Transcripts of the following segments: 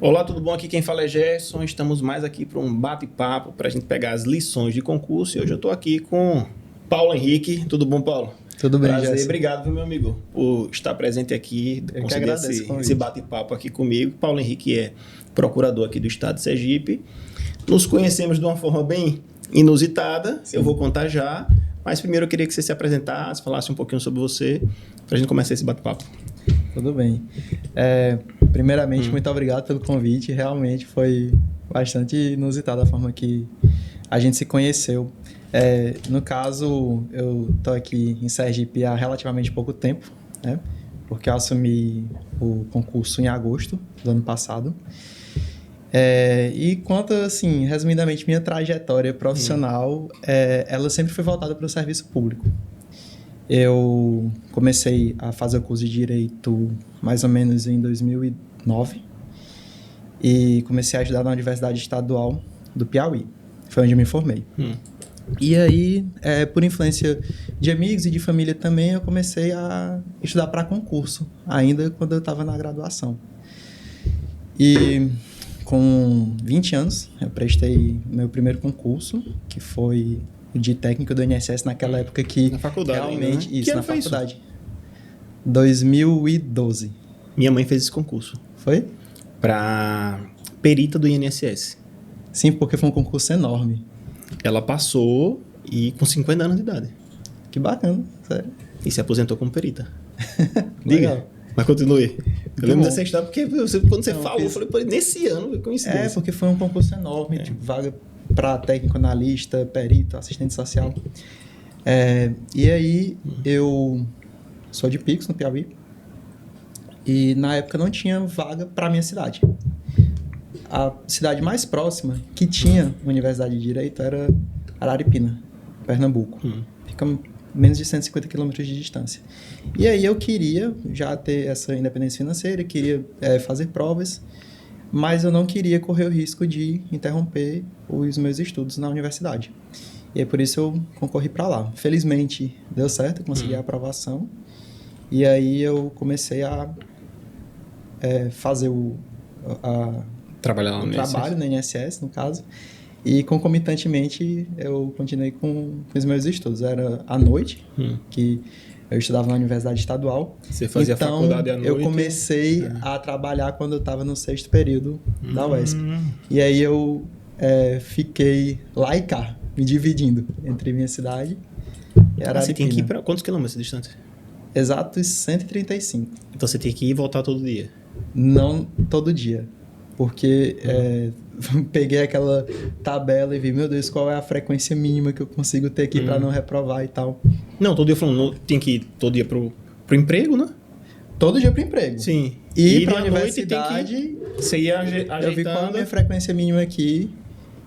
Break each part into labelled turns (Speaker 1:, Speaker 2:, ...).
Speaker 1: Olá, tudo bom? Aqui quem fala é Gerson. Estamos mais aqui para um bate-papo para a gente pegar as lições de concurso. E hoje eu estou aqui com Paulo Henrique. Tudo bom, Paulo?
Speaker 2: Tudo bem,
Speaker 1: Prazer,
Speaker 2: Gerson.
Speaker 1: obrigado, meu amigo, por estar presente aqui,
Speaker 2: Eu que
Speaker 1: conseguir
Speaker 2: agradeço
Speaker 1: esse bate-papo aqui comigo. Paulo Henrique é procurador aqui do estado de Sergipe. Nos conhecemos de uma forma bem inusitada, Sim. Eu vou contar já. Mas primeiro eu queria que você se apresentasse, falasse um pouquinho sobre você, para a gente começar esse bate-papo.
Speaker 2: Tudo bem. Primeiramente, muito obrigado pelo convite. Realmente foi bastante inusitada a forma que a gente se conheceu. No caso, eu estou aqui em Sergipe há relativamente pouco tempo, né? Porque eu assumi o concurso em agosto do ano passado. E quanto, assim, resumidamente, minha trajetória profissional, ela sempre foi voltada para o serviço público. Eu comecei a fazer o curso de Direito mais ou menos em 2009 e comecei a ajudar na Universidade Estadual do Piauí. Foi onde eu me formei. E aí, por influência de amigos e de família também, eu comecei a estudar para concurso, ainda quando eu estava na graduação. E com 20 anos, eu prestei meu primeiro concurso, que foi de técnico do INSS naquela época que...
Speaker 1: Na faculdade
Speaker 2: realmente,
Speaker 1: ainda, né?
Speaker 2: Isso,
Speaker 1: que
Speaker 2: na faculdade. 2012.
Speaker 1: Minha mãe fez esse concurso.
Speaker 2: Foi?
Speaker 1: Para perita do INSS.
Speaker 2: Sim, porque foi um concurso enorme.
Speaker 1: Ela passou e com 50 anos de idade.
Speaker 2: Que bacana, sério.
Speaker 1: E se aposentou como perita.
Speaker 2: Legal.
Speaker 1: Mas continue. Eu lembro dessa história porque quando você falou, eu falei, pô, nesse ano eu conheci isso.
Speaker 2: Porque foi um concurso enorme, tipo, vaga para técnico analista, perito, assistente social. E aí, eu sou de Picos, no Piauí, e na época não tinha vaga para minha cidade. A cidade mais próxima que tinha Universidade de Direito era Araripina, Pernambuco. Fica menos de 150 quilômetros de distância. E aí eu queria já ter essa independência financeira, queria fazer provas, mas eu não queria correr o risco de interromper os meus estudos na universidade. E aí por isso eu concorri para lá. Felizmente deu certo, eu consegui a aprovação. E aí eu comecei a fazer o trabalho no INSS, no caso. E, concomitantemente, eu continuei com os meus estudos. Era à noite, que eu estudava na Universidade Estadual.
Speaker 1: Você fazia faculdade à noite?
Speaker 2: Eu comecei a trabalhar quando eu estava no 6º período da UESP. E aí eu fiquei lá e cá, me dividindo entre minha cidade e Araripina.
Speaker 1: Você tem que ir para quantos quilômetros de distância?
Speaker 2: Exatos 135.
Speaker 1: Então você tem que ir e voltar todo dia?
Speaker 2: Não todo dia. Porque peguei aquela tabela e vi, meu Deus, qual é a frequência mínima que eu consigo ter aqui para não reprovar e tal.
Speaker 1: Não, todo dia falando, tem que ir todo dia pro emprego, né?
Speaker 2: Todo dia pro emprego.
Speaker 1: Sim.
Speaker 2: E pra universidade,
Speaker 1: você ia ajeitando.
Speaker 2: Eu vi qual é a minha frequência mínima aqui.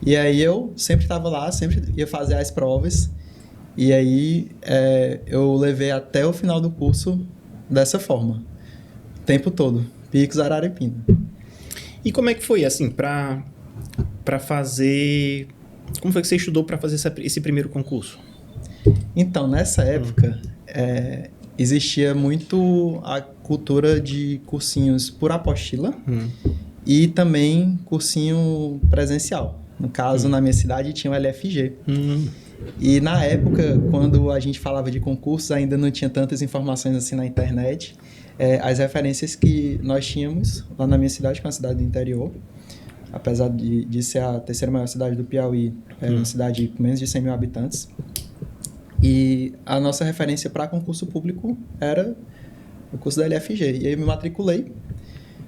Speaker 2: E aí eu sempre estava lá, sempre ia fazer as provas. E aí eu levei até o final do curso dessa forma. O tempo todo. Picos, Araripina.
Speaker 1: E como é que foi, assim, para fazer... Como foi que você estudou para fazer esse primeiro concurso?
Speaker 2: Então, nessa época, existia muito a cultura de cursinhos por apostila e também cursinho presencial. No caso, na minha cidade, tinha o LFG. E na época, quando a gente falava de concursos, ainda não tinha tantas informações assim na internet. As referências que nós tínhamos lá na minha cidade, que é uma cidade do interior, apesar de ser a terceira maior cidade do Piauí, é uma cidade com menos de 100 mil habitantes. E a nossa referência para concurso público era o curso da LFG. E aí eu me matriculei,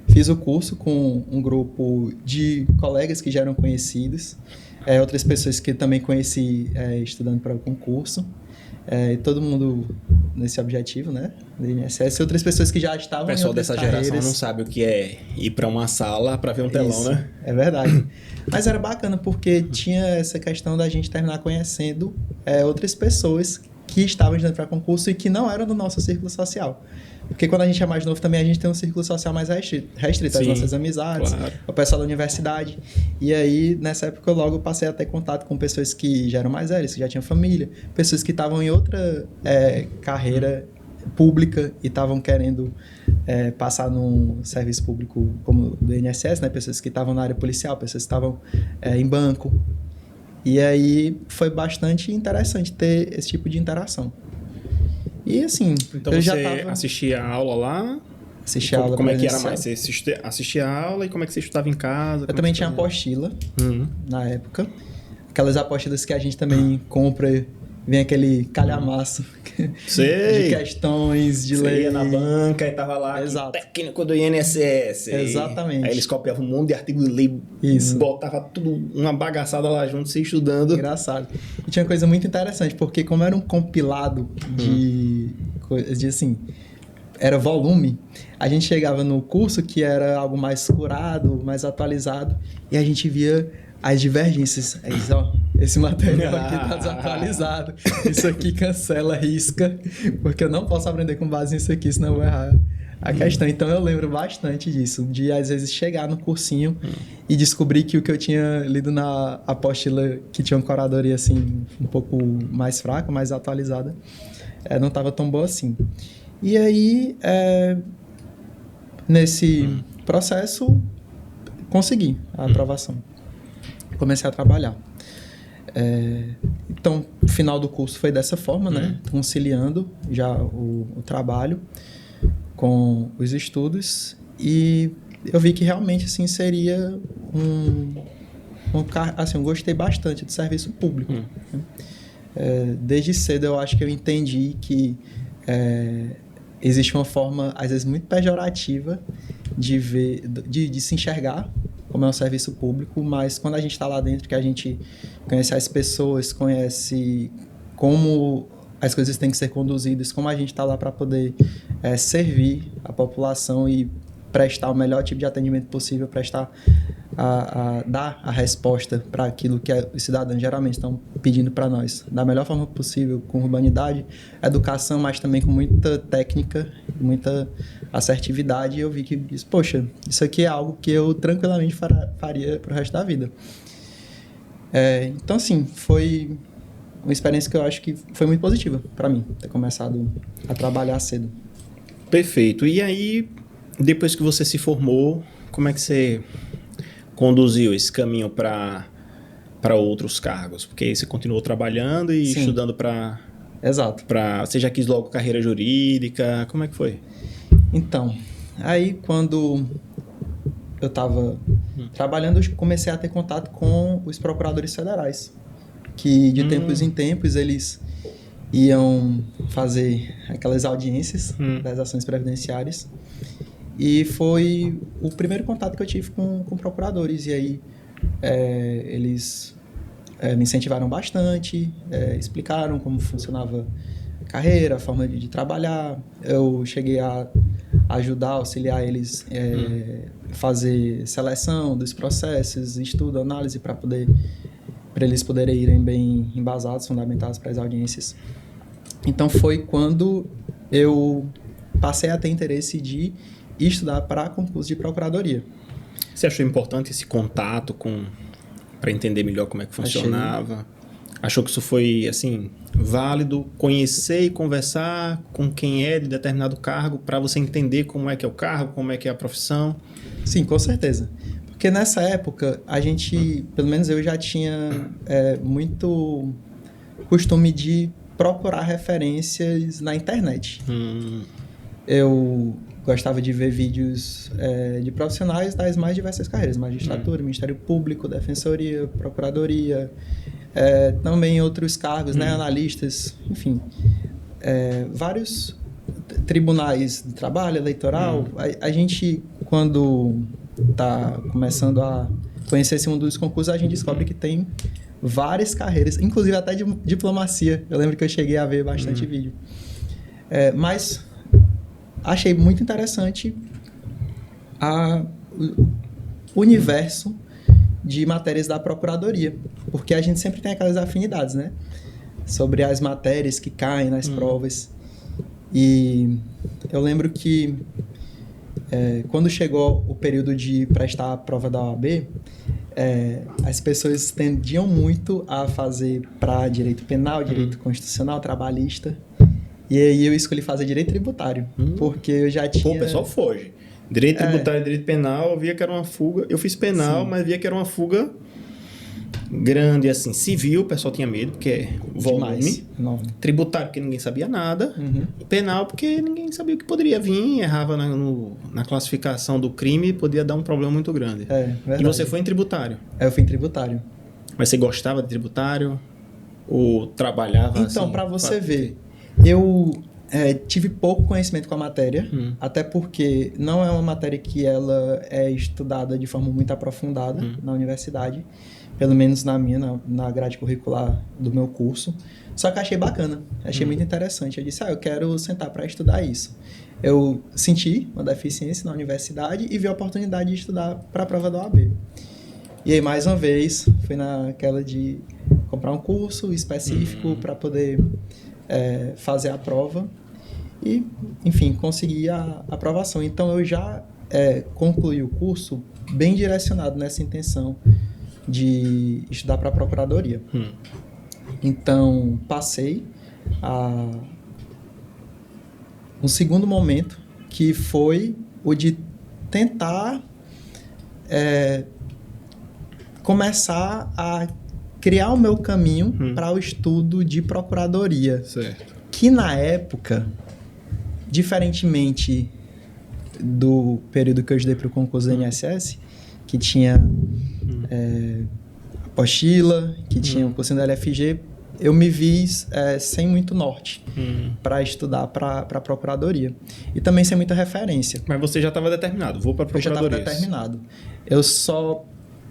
Speaker 2: fiz o curso com um grupo de colegas que já eram conhecidos, outras pessoas que também conheci estudando para o concurso. Todo mundo nesse objetivo, né, do INSS, outras pessoas que já estavam em outras carreiras. O pessoal dessa geração não sabe o que é ir para uma sala para ver um telão, Isso,
Speaker 1: né?
Speaker 2: É verdade. Mas era bacana porque tinha essa questão da gente terminar conhecendo outras pessoas que estavam estudando para concurso e que não eram do nosso círculo social. Porque quando a gente é mais novo também, a gente tem um círculo social mais restrito. As nossas amizades, claro. O pessoal da universidade. E aí, nessa época, eu logo passei a ter contato com pessoas que já eram mais velhas, que já tinham família, pessoas que estavam em outra carreira pública e estavam querendo passar num serviço público como do INSS, né? Pessoas que estavam na área policial, pessoas que estavam em banco. E aí foi bastante interessante ter esse tipo de interação. E assim,
Speaker 1: então
Speaker 2: eu
Speaker 1: você
Speaker 2: já tava...
Speaker 1: assistia a aula lá?
Speaker 2: Assistia a aula
Speaker 1: como é que era
Speaker 2: presencial.
Speaker 1: mais? Você assistia a aula e como é que você estudava em casa?
Speaker 2: Eu também tinha apostila na época. Aquelas apostilas que a gente também compra, vem aquele calhamaço
Speaker 1: Sei.
Speaker 2: de questões, de lei.
Speaker 1: Você ia na banca e tava lá,
Speaker 2: Exato.
Speaker 1: técnico do INSS.
Speaker 2: Exatamente.
Speaker 1: Aí eles copiavam um monte de artigo de lei, botava tudo, uma bagaçada lá junto, você estudando.
Speaker 2: Engraçado. E tinha uma coisa muito interessante, porque como era um compilado de assim, era volume, a gente chegava no curso que era algo mais curado, mais atualizado, e a gente via as divergências. É isso, ó. Esse material aqui tá desatualizado. Isso aqui cancela, risca, porque eu não posso aprender com base nisso aqui, senão eu vou errar a questão. Então eu lembro bastante disso, de às vezes chegar no cursinho e descobrir que o que eu tinha lido na apostila, que tinha uma curadoria assim, um pouco mais fraca, mais atualizada, não estava tão boa assim. E aí, nesse processo, consegui a aprovação. Comecei a trabalhar. Então, o final do curso foi dessa forma, né? Conciliando já o trabalho com os estudos, e eu vi que realmente assim, seria assim, eu gostei bastante do serviço público. Né? Desde cedo eu acho que eu entendi que existe uma forma, às vezes, muito pejorativa de ver, de se enxergar como é um serviço público, mas quando a gente está lá dentro, que a gente conhece as pessoas, conhece como as coisas têm que ser conduzidas, como a gente está lá para poder servir a população e prestar o melhor tipo de atendimento possível, prestar dar a resposta para aquilo que os cidadãos geralmente estão pedindo para nós, da melhor forma possível, com urbanidade, educação, mas também com muita técnica, muita assertividade. E eu vi que, poxa, isso aqui é algo que eu tranquilamente faria para o resto da vida. Então, assim, foi uma experiência que eu acho que foi muito positiva para mim, ter começado a trabalhar cedo.
Speaker 1: Perfeito. E aí, depois que você se formou, como é que você conduziu esse caminho para outros cargos? Porque aí você continuou trabalhando e
Speaker 2: Sim.
Speaker 1: estudando para...
Speaker 2: Exato.
Speaker 1: Você já quis logo carreira jurídica? Como é que foi?
Speaker 2: Então, aí quando eu estava trabalhando, eu comecei a ter contato com os procuradores federais, que de tempos em tempos eles iam fazer aquelas audiências das ações previdenciárias. E foi o primeiro contato que eu tive com procuradores. E aí eles me incentivaram bastante, explicaram como funcionava a carreira, a forma de trabalhar. Eu cheguei a ajudar, auxiliar eles fazer seleção dos processos, estudo, análise, para eles poderem irem bem embasados, fundamentados para as audiências. Então foi quando eu passei a ter interesse de estudar para concurso de procuradoria.
Speaker 1: Você achou importante esse contato para entender melhor como é que funcionava? Achou que isso foi, assim, válido? Conhecer e conversar com quem é de determinado cargo para você entender como é que é o cargo, como é que é a profissão?
Speaker 2: Sim, com certeza. Porque nessa época, a gente, pelo menos eu já tinha muito costume de procurar referências na internet. Eu gostava de ver vídeos de profissionais das mais diversas carreiras, magistratura, Ministério Público, Defensoria, Procuradoria, também outros cargos, né, analistas, enfim, vários tribunais de trabalho, eleitoral. A gente, quando está começando a conhecer esse mundo dos concursos, a gente descobre que tem várias carreiras, inclusive até de diplomacia. Eu lembro que eu cheguei a ver bastante vídeo. Mas achei muito interessante o universo de matérias da Procuradoria, porque a gente sempre tem aquelas afinidades, né? Sobre as matérias que caem nas provas. E eu lembro que quando chegou o período de prestar a prova da OAB, as pessoas tendiam muito a fazer para direito penal, direito constitucional, trabalhista. E aí eu escolhi fazer direito tributário, porque eu já tinha...
Speaker 1: Pô, o pessoal foge. Direito tributário e direito penal, eu via que era uma fuga. Eu fiz penal, mas via que era uma fuga grande, assim. Civil, o pessoal tinha medo, porque é volume. Tributário, porque ninguém sabia nada. Penal, porque ninguém sabia o que poderia vir. Errava na classificação do crime, podia dar um problema muito grande.
Speaker 2: Verdade.
Speaker 1: E você foi em tributário?
Speaker 2: Eu fui em tributário.
Speaker 1: Mas você gostava de tributário? Ou trabalhava
Speaker 2: Então,
Speaker 1: assim,
Speaker 2: para você ver, eu tive pouco conhecimento com a matéria, até porque não é uma matéria que ela é estudada de forma muito aprofundada na universidade, pelo menos na grade curricular do meu curso. Só que achei bacana, achei muito interessante. Eu disse, eu quero sentar para estudar isso. Eu senti uma deficiência na universidade e vi a oportunidade de estudar para a prova da OAB. E aí, mais uma vez, fui naquela de comprar um curso específico para poder fazer a prova e, enfim, conseguir a aprovação. Então, eu já concluí o curso bem direcionado nessa intenção de estudar para a Procuradoria. Então, passei a um segundo momento, que foi o de tentar começar a criar o meu caminho para o estudo de procuradoria.
Speaker 1: Certo.
Speaker 2: Que na época, diferentemente do período que eu estudei para o concurso do INSS, que tinha apostila, que tinha o cursinho da LFG, eu me vi sem muito norte para estudar para a procuradoria. E também sem muita referência.
Speaker 1: Mas você já estava determinado, vou para a procuradoria.
Speaker 2: Eu já estava determinado. Eu só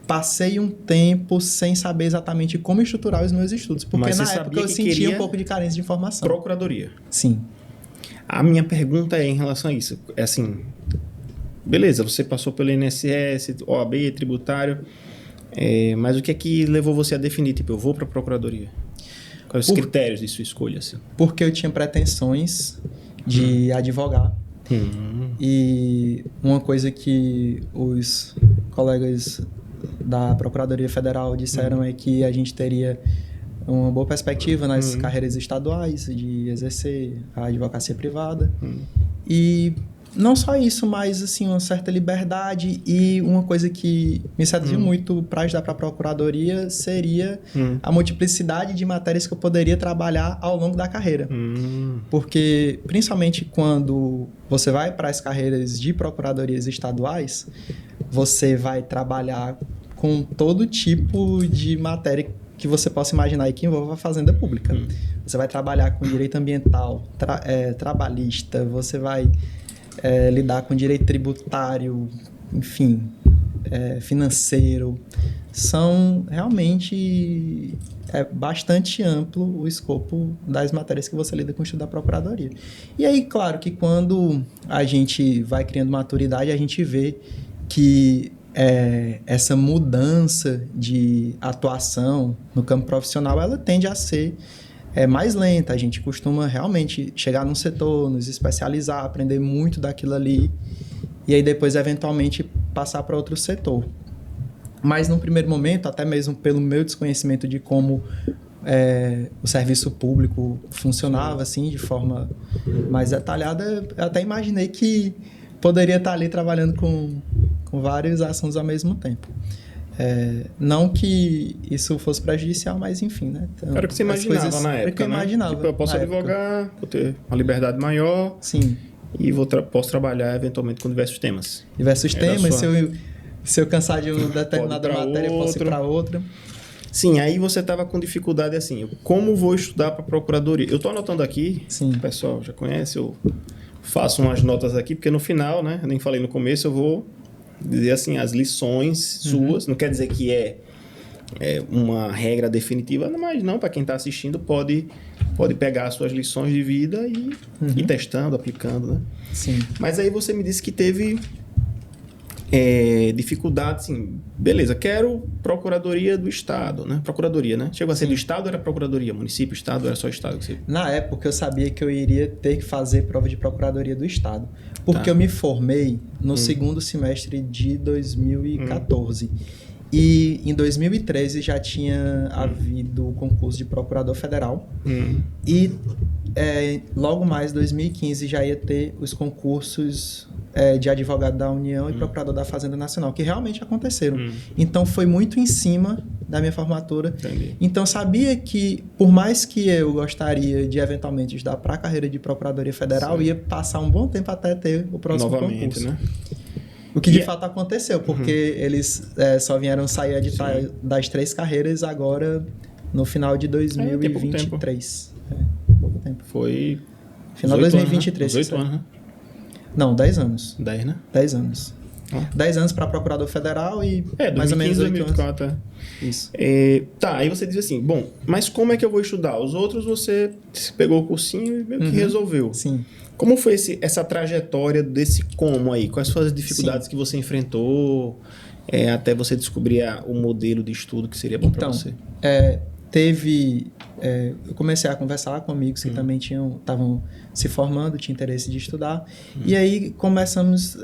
Speaker 2: passei um tempo sem saber exatamente como estruturar os meus estudos, porque na época eu sentia um pouco de carência de informação.
Speaker 1: Procuradoria.
Speaker 2: Sim.
Speaker 1: A minha pergunta é em relação a isso. É assim, beleza, você passou pelo INSS, OAB, tributário, mas o que é que levou você a definir, tipo, eu vou para a procuradoria? Quais os critérios de sua escolha? Assim?
Speaker 2: Porque eu tinha pretensões de advogar. E uma coisa que os colegas da Procuradoria Federal disseram é que a gente teria uma boa perspectiva nas carreiras estaduais de exercer a advocacia privada. E não só isso, mas assim, uma certa liberdade e uma coisa que me seduziu muito para ajudar para a Procuradoria seria a multiplicidade de matérias que eu poderia trabalhar ao longo da carreira. Porque, principalmente quando você vai para as carreiras de procuradorias estaduais, você vai trabalhar com todo tipo de matéria que você possa imaginar e que envolva a fazenda pública. Você vai trabalhar com direito ambiental, trabalhista, você vai lidar com direito tributário, enfim, financeiro. São realmente bastante amplo o escopo das matérias que você lida com o estudo da Procuradoria. E aí, claro que quando a gente vai criando maturidade, a gente vê que essa mudança de atuação no campo profissional, ela tende a ser mais lenta. A gente costuma realmente chegar num setor, nos especializar, aprender muito daquilo ali e aí depois, eventualmente, passar para outro setor. Mas, num primeiro momento, até mesmo pelo meu desconhecimento de como o serviço público funcionava, assim, de forma mais detalhada, eu até imaginei que poderia estar ali trabalhando com vários assuntos ao mesmo tempo. Não que isso fosse prejudicial, mas enfim, né? Então,
Speaker 1: era o que você imaginava na época,
Speaker 2: eu imaginava,
Speaker 1: Tipo, eu posso advogar, vou ter uma liberdade maior.
Speaker 2: Sim.
Speaker 1: E posso trabalhar, eventualmente, com diversos temas.
Speaker 2: Diversos temas, se eu cansar de uma determinada matéria, eu posso ir para outra.
Speaker 1: Sim, aí você estava com dificuldade assim, como vou estudar para a procuradoria? Eu estou anotando aqui, o pessoal já conhece, eu faço umas notas aqui, porque no final, né, eu nem falei no começo, eu vou dizer assim, as lições suas, não quer dizer que é uma regra definitiva, mas não, para quem está assistindo pode pegar as suas lições de vida e ir testando, aplicando, né?
Speaker 2: Sim.
Speaker 1: Mas aí você me disse que teve dificuldade, assim, beleza, quero Procuradoria do Estado, né? Procuradoria, né? Chegou a ser do Estado ou era Procuradoria? Município, Estado, ou era só Estado?
Speaker 2: Na época eu sabia que eu iria ter que fazer prova de Procuradoria do Estado, porque eu me formei no segundo semestre de 2014. E em 2013 já tinha havido o concurso de Procurador Federal. E logo mais, 2015, já ia ter os concursos de advogado da União e procurador da Fazenda Nacional, que realmente aconteceram. Então, foi muito em cima da minha formatura.
Speaker 1: Entendi.
Speaker 2: Então, sabia que, por mais que eu gostaria de, eventualmente, estudar para a carreira de Procuradoria Federal, ia passar um bom tempo até ter o próximo concurso. Né? O que, de fato, aconteceu, porque eles só vieram sair das 3 carreiras agora, no final de 2023. Pouco tempo.
Speaker 1: Foi...
Speaker 2: Final de 2023.
Speaker 1: 18 anos, né?
Speaker 2: Não, 10 anos.
Speaker 1: 10, né?
Speaker 2: 10 anos. 10 anos para procurador federal e mais ou menos 8
Speaker 1: 2024,
Speaker 2: anos. Isso.
Speaker 1: Tá, aí você diz assim, bom, mas como é que eu vou estudar? Os outros você pegou o cursinho e meio que resolveu.
Speaker 2: Sim.
Speaker 1: Como foi essa trajetória desse como aí? Quais foram as dificuldades que você enfrentou até você descobrir o modelo de estudo que seria bom para você?
Speaker 2: Eu comecei a conversar com amigos que também estavam se formando, tinham interesse de estudar, e aí começamos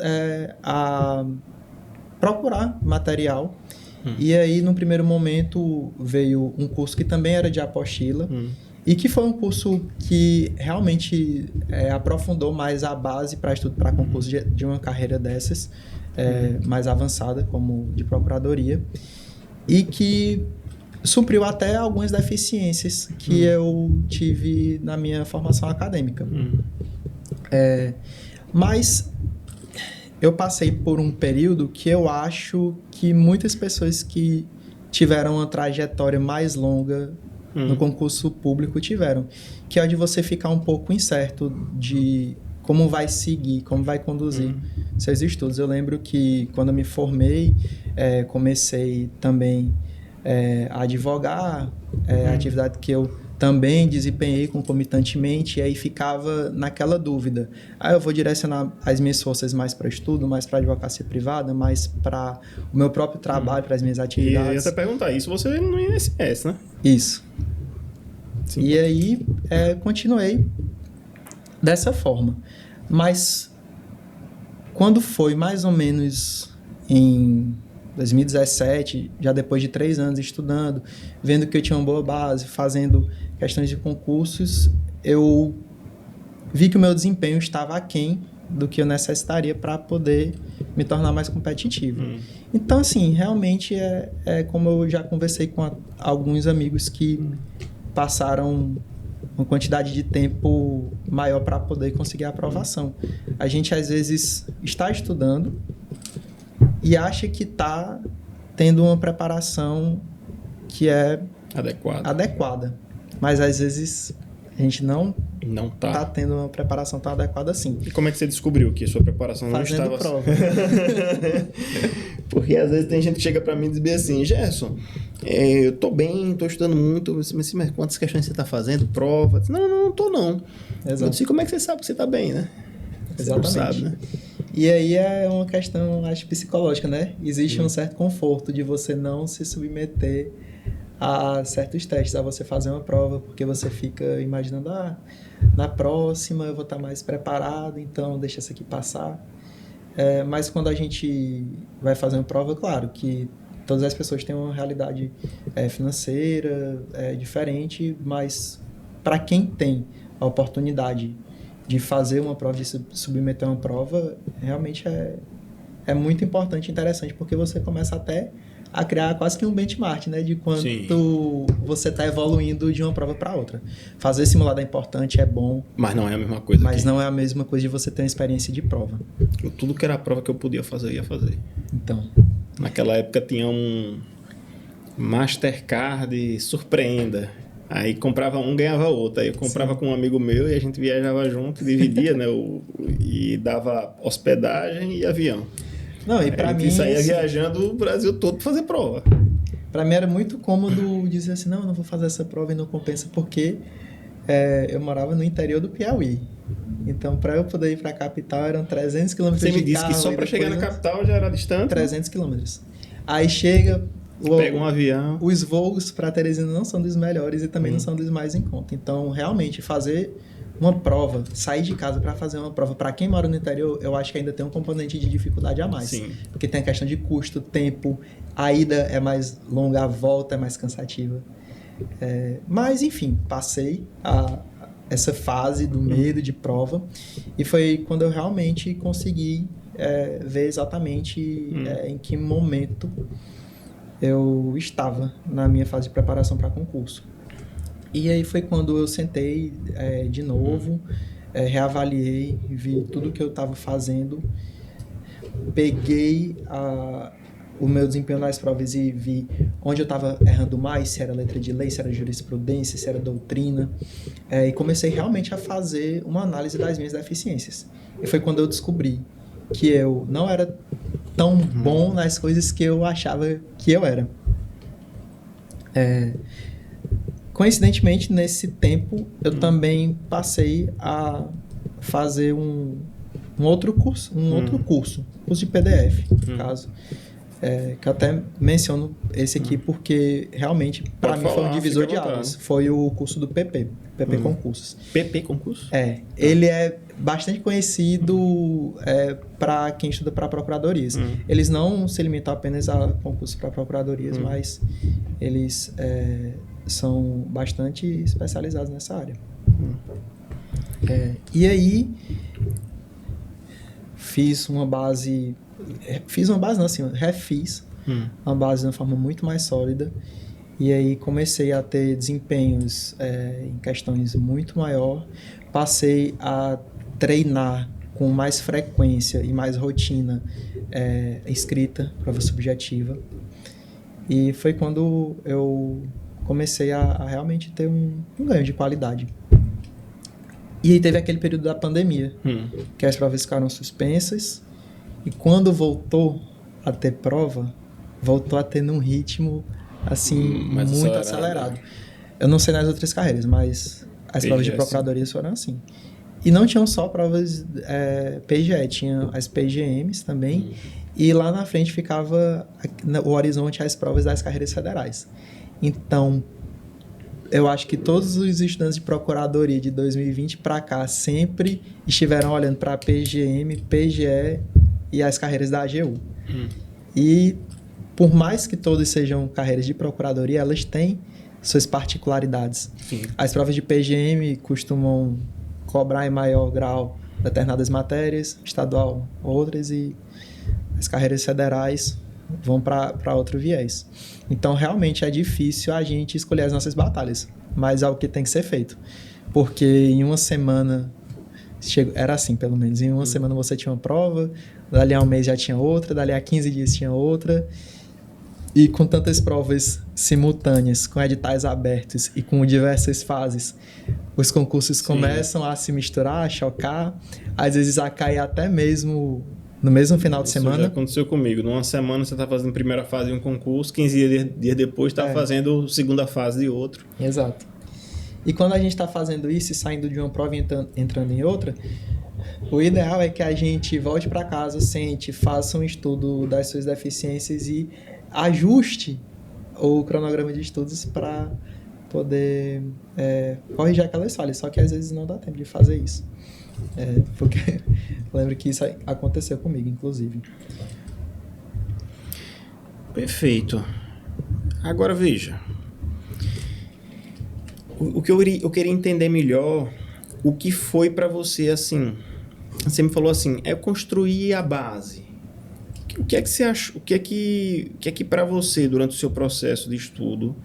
Speaker 2: a procurar material, e aí no primeiro momento veio um curso que também era de apostila, e que foi um curso que realmente aprofundou mais a base para estudo para concurso de uma carreira dessas, mais avançada, como de procuradoria, e que supriu até algumas deficiências que eu tive na minha formação acadêmica. Mas eu passei por um período que eu acho que muitas pessoas que tiveram uma trajetória mais longa no concurso público tiveram, que é de você ficar um pouco incerto de como vai seguir, como vai conduzir seus estudos. Eu lembro que quando eu me formei, comecei também a advogar, atividade que eu também desempenhei concomitantemente, e aí ficava naquela dúvida. Eu vou direcionar as minhas forças mais para estudo, mais para advocacia privada, mais para o meu próprio trabalho, para as minhas atividades.
Speaker 1: E eu ia até perguntar, isso você no INSS, né?
Speaker 2: Isso.
Speaker 1: Sim.
Speaker 2: E aí, continuei dessa forma. Mas, quando foi mais ou menos em 2017, já depois de 3 anos estudando, vendo que eu tinha uma boa base, fazendo questões de concursos, eu vi que o meu desempenho estava aquém do que eu necessitaria para poder me tornar mais competitivo. Então, assim, realmente como eu já conversei com alguns amigos que passaram uma quantidade de tempo maior para poder conseguir a aprovação. A gente, às vezes, está estudando e acha que está tendo uma preparação que é adequada. Mas, às vezes, a gente não está tendo uma preparação tão adequada assim.
Speaker 1: E como é que você descobriu que a sua preparação não estava...
Speaker 2: Fazendo prova.
Speaker 1: Porque, às vezes, tem gente que chega para mim e diz assim, Gerson, eu tô bem, tô estudando muito, mas quantas questões você está fazendo? Prova? Não tô não.
Speaker 2: Exato.
Speaker 1: Eu disse, como é que você sabe que você está bem, né?
Speaker 2: Exatamente.
Speaker 1: Você não sabe, né?
Speaker 2: E aí é uma questão, acho, psicológica, né? Existe um certo conforto de você não se submeter a certos testes, a você fazer uma prova, porque você fica imaginando, na próxima eu vou estar mais preparado, então deixa essa aqui passar. Mas quando a gente vai fazer uma prova, claro que todas as pessoas têm uma realidade financeira diferente, mas para quem tem a oportunidade de fazer uma prova, de submeter uma prova, realmente é muito importante e interessante, porque você começa até a criar quase que um benchmark, né, de quanto você está evoluindo de uma prova para outra. Fazer simulado é importante, é bom.
Speaker 1: Mas não é a mesma coisa.
Speaker 2: Mas não é a mesma coisa de você ter uma experiência de prova.
Speaker 1: Tudo que era a prova que eu podia fazer, eu ia fazer.
Speaker 2: Então.
Speaker 1: Naquela época tinha um Mastercard Surpreenda. Aí comprava um, ganhava outro. Aí eu comprava com um amigo meu e a gente viajava junto, dividia, né? E dava hospedagem e avião.
Speaker 2: Não, e pra mim...
Speaker 1: saía viajando o Brasil todo pra fazer prova.
Speaker 2: Pra mim era muito cômodo dizer assim, não vou fazer essa prova e não compensa, porque eu morava no interior do Piauí. Então, para eu poder ir para a capital, eram 300 quilômetros de carro.
Speaker 1: Você me disse que só para chegar na capital já era distante?
Speaker 2: 300 quilômetros. Aí chega...
Speaker 1: Pega um avião.
Speaker 2: Os voos para Teresina não são dos melhores e também não são dos mais em conta. Então, realmente, fazer uma prova, sair de casa para fazer uma prova, para quem mora no interior, eu acho que ainda tem um componente de dificuldade a mais.
Speaker 1: Sim.
Speaker 2: Porque tem a questão de custo, tempo, a ida é mais longa, a volta é mais cansativa. Mas, enfim, passei. essa fase do medo de prova. E foi quando eu realmente consegui ver exatamente em que momento eu estava na minha fase de preparação para concurso. E aí foi quando eu sentei de novo, reavaliei, vi tudo que eu estava fazendo, peguei o meu desempenho nas provas e vi onde eu estava errando mais, se era letra de lei, se era jurisprudência, se era doutrina, e comecei realmente a fazer uma análise das minhas deficiências. E foi quando eu descobri que eu não era tão bom nas coisas que eu achava que eu era. Coincidentemente, nesse tempo, eu também passei a fazer um outro curso de PDF, no caso. Que eu até menciono esse aqui porque realmente, para mim, foi um divisor de águas. Foi o curso do PP Concursos.
Speaker 1: PP Concursos?
Speaker 2: Ele é bastante conhecido para quem estuda para procuradorias. Eles não se limitam apenas a concursos para procuradorias, mas eles são bastante especializados nessa área. E aí, refiz uma base uma base de uma forma muito mais sólida, e aí comecei a ter desempenhos em questões muito maior, passei a treinar com mais frequência e mais rotina escrita, prova subjetiva, e foi quando eu comecei a realmente ter um ganho de qualidade. E aí teve aquele período da pandemia, que as provas ficaram suspensas, e quando voltou a ter prova, voltou a ter num ritmo, assim, muito acelerado. Eu não sei nas outras carreiras, mas as provas de procuradoria foram assim. E não tinham só provas PGE, tinha as PGMs também, e lá na frente ficava o horizonte as provas das carreiras federais. Então, eu acho que todos os estudantes de procuradoria de 2020 para cá sempre estiveram olhando para a PGM, PGE e as carreiras da AGU. E por mais que todas sejam carreiras de procuradoria, elas têm suas particularidades.
Speaker 1: Sim.
Speaker 2: As provas de PGM costumam cobrar em maior grau determinadas matérias, estadual outras, e as carreiras federais vão para outro viés. Então, realmente é difícil a gente escolher as nossas batalhas, mas é o que tem que ser feito. Porque em uma semana, era assim pelo menos, em uma semana você tinha uma prova, dali a um mês já tinha outra, dali a 15 dias tinha outra, e com tantas provas simultâneas, com editais abertos e com diversas fases, os concursos começam a se misturar, a chocar, às vezes a cair até mesmo no mesmo final de semana.
Speaker 1: Isso já aconteceu comigo. Numa semana você está fazendo a primeira fase de um concurso, 15 dias depois está fazendo a segunda fase de outro.
Speaker 2: Exato. E quando a gente está fazendo isso e saindo de uma prova e entrando em outra, o ideal é que a gente volte para casa, sente, faça um estudo das suas deficiências e ajuste o cronograma de estudos para poder corrigir aquelas falhas. Só que às vezes não dá tempo de fazer isso. Porque eu lembro que isso aconteceu comigo, inclusive.
Speaker 1: Perfeito. Agora veja, o que eu queria entender melhor, o que foi para você assim. Você me falou assim, construir a base. O que é que você acha? O que é que para você durante o seu processo de estudo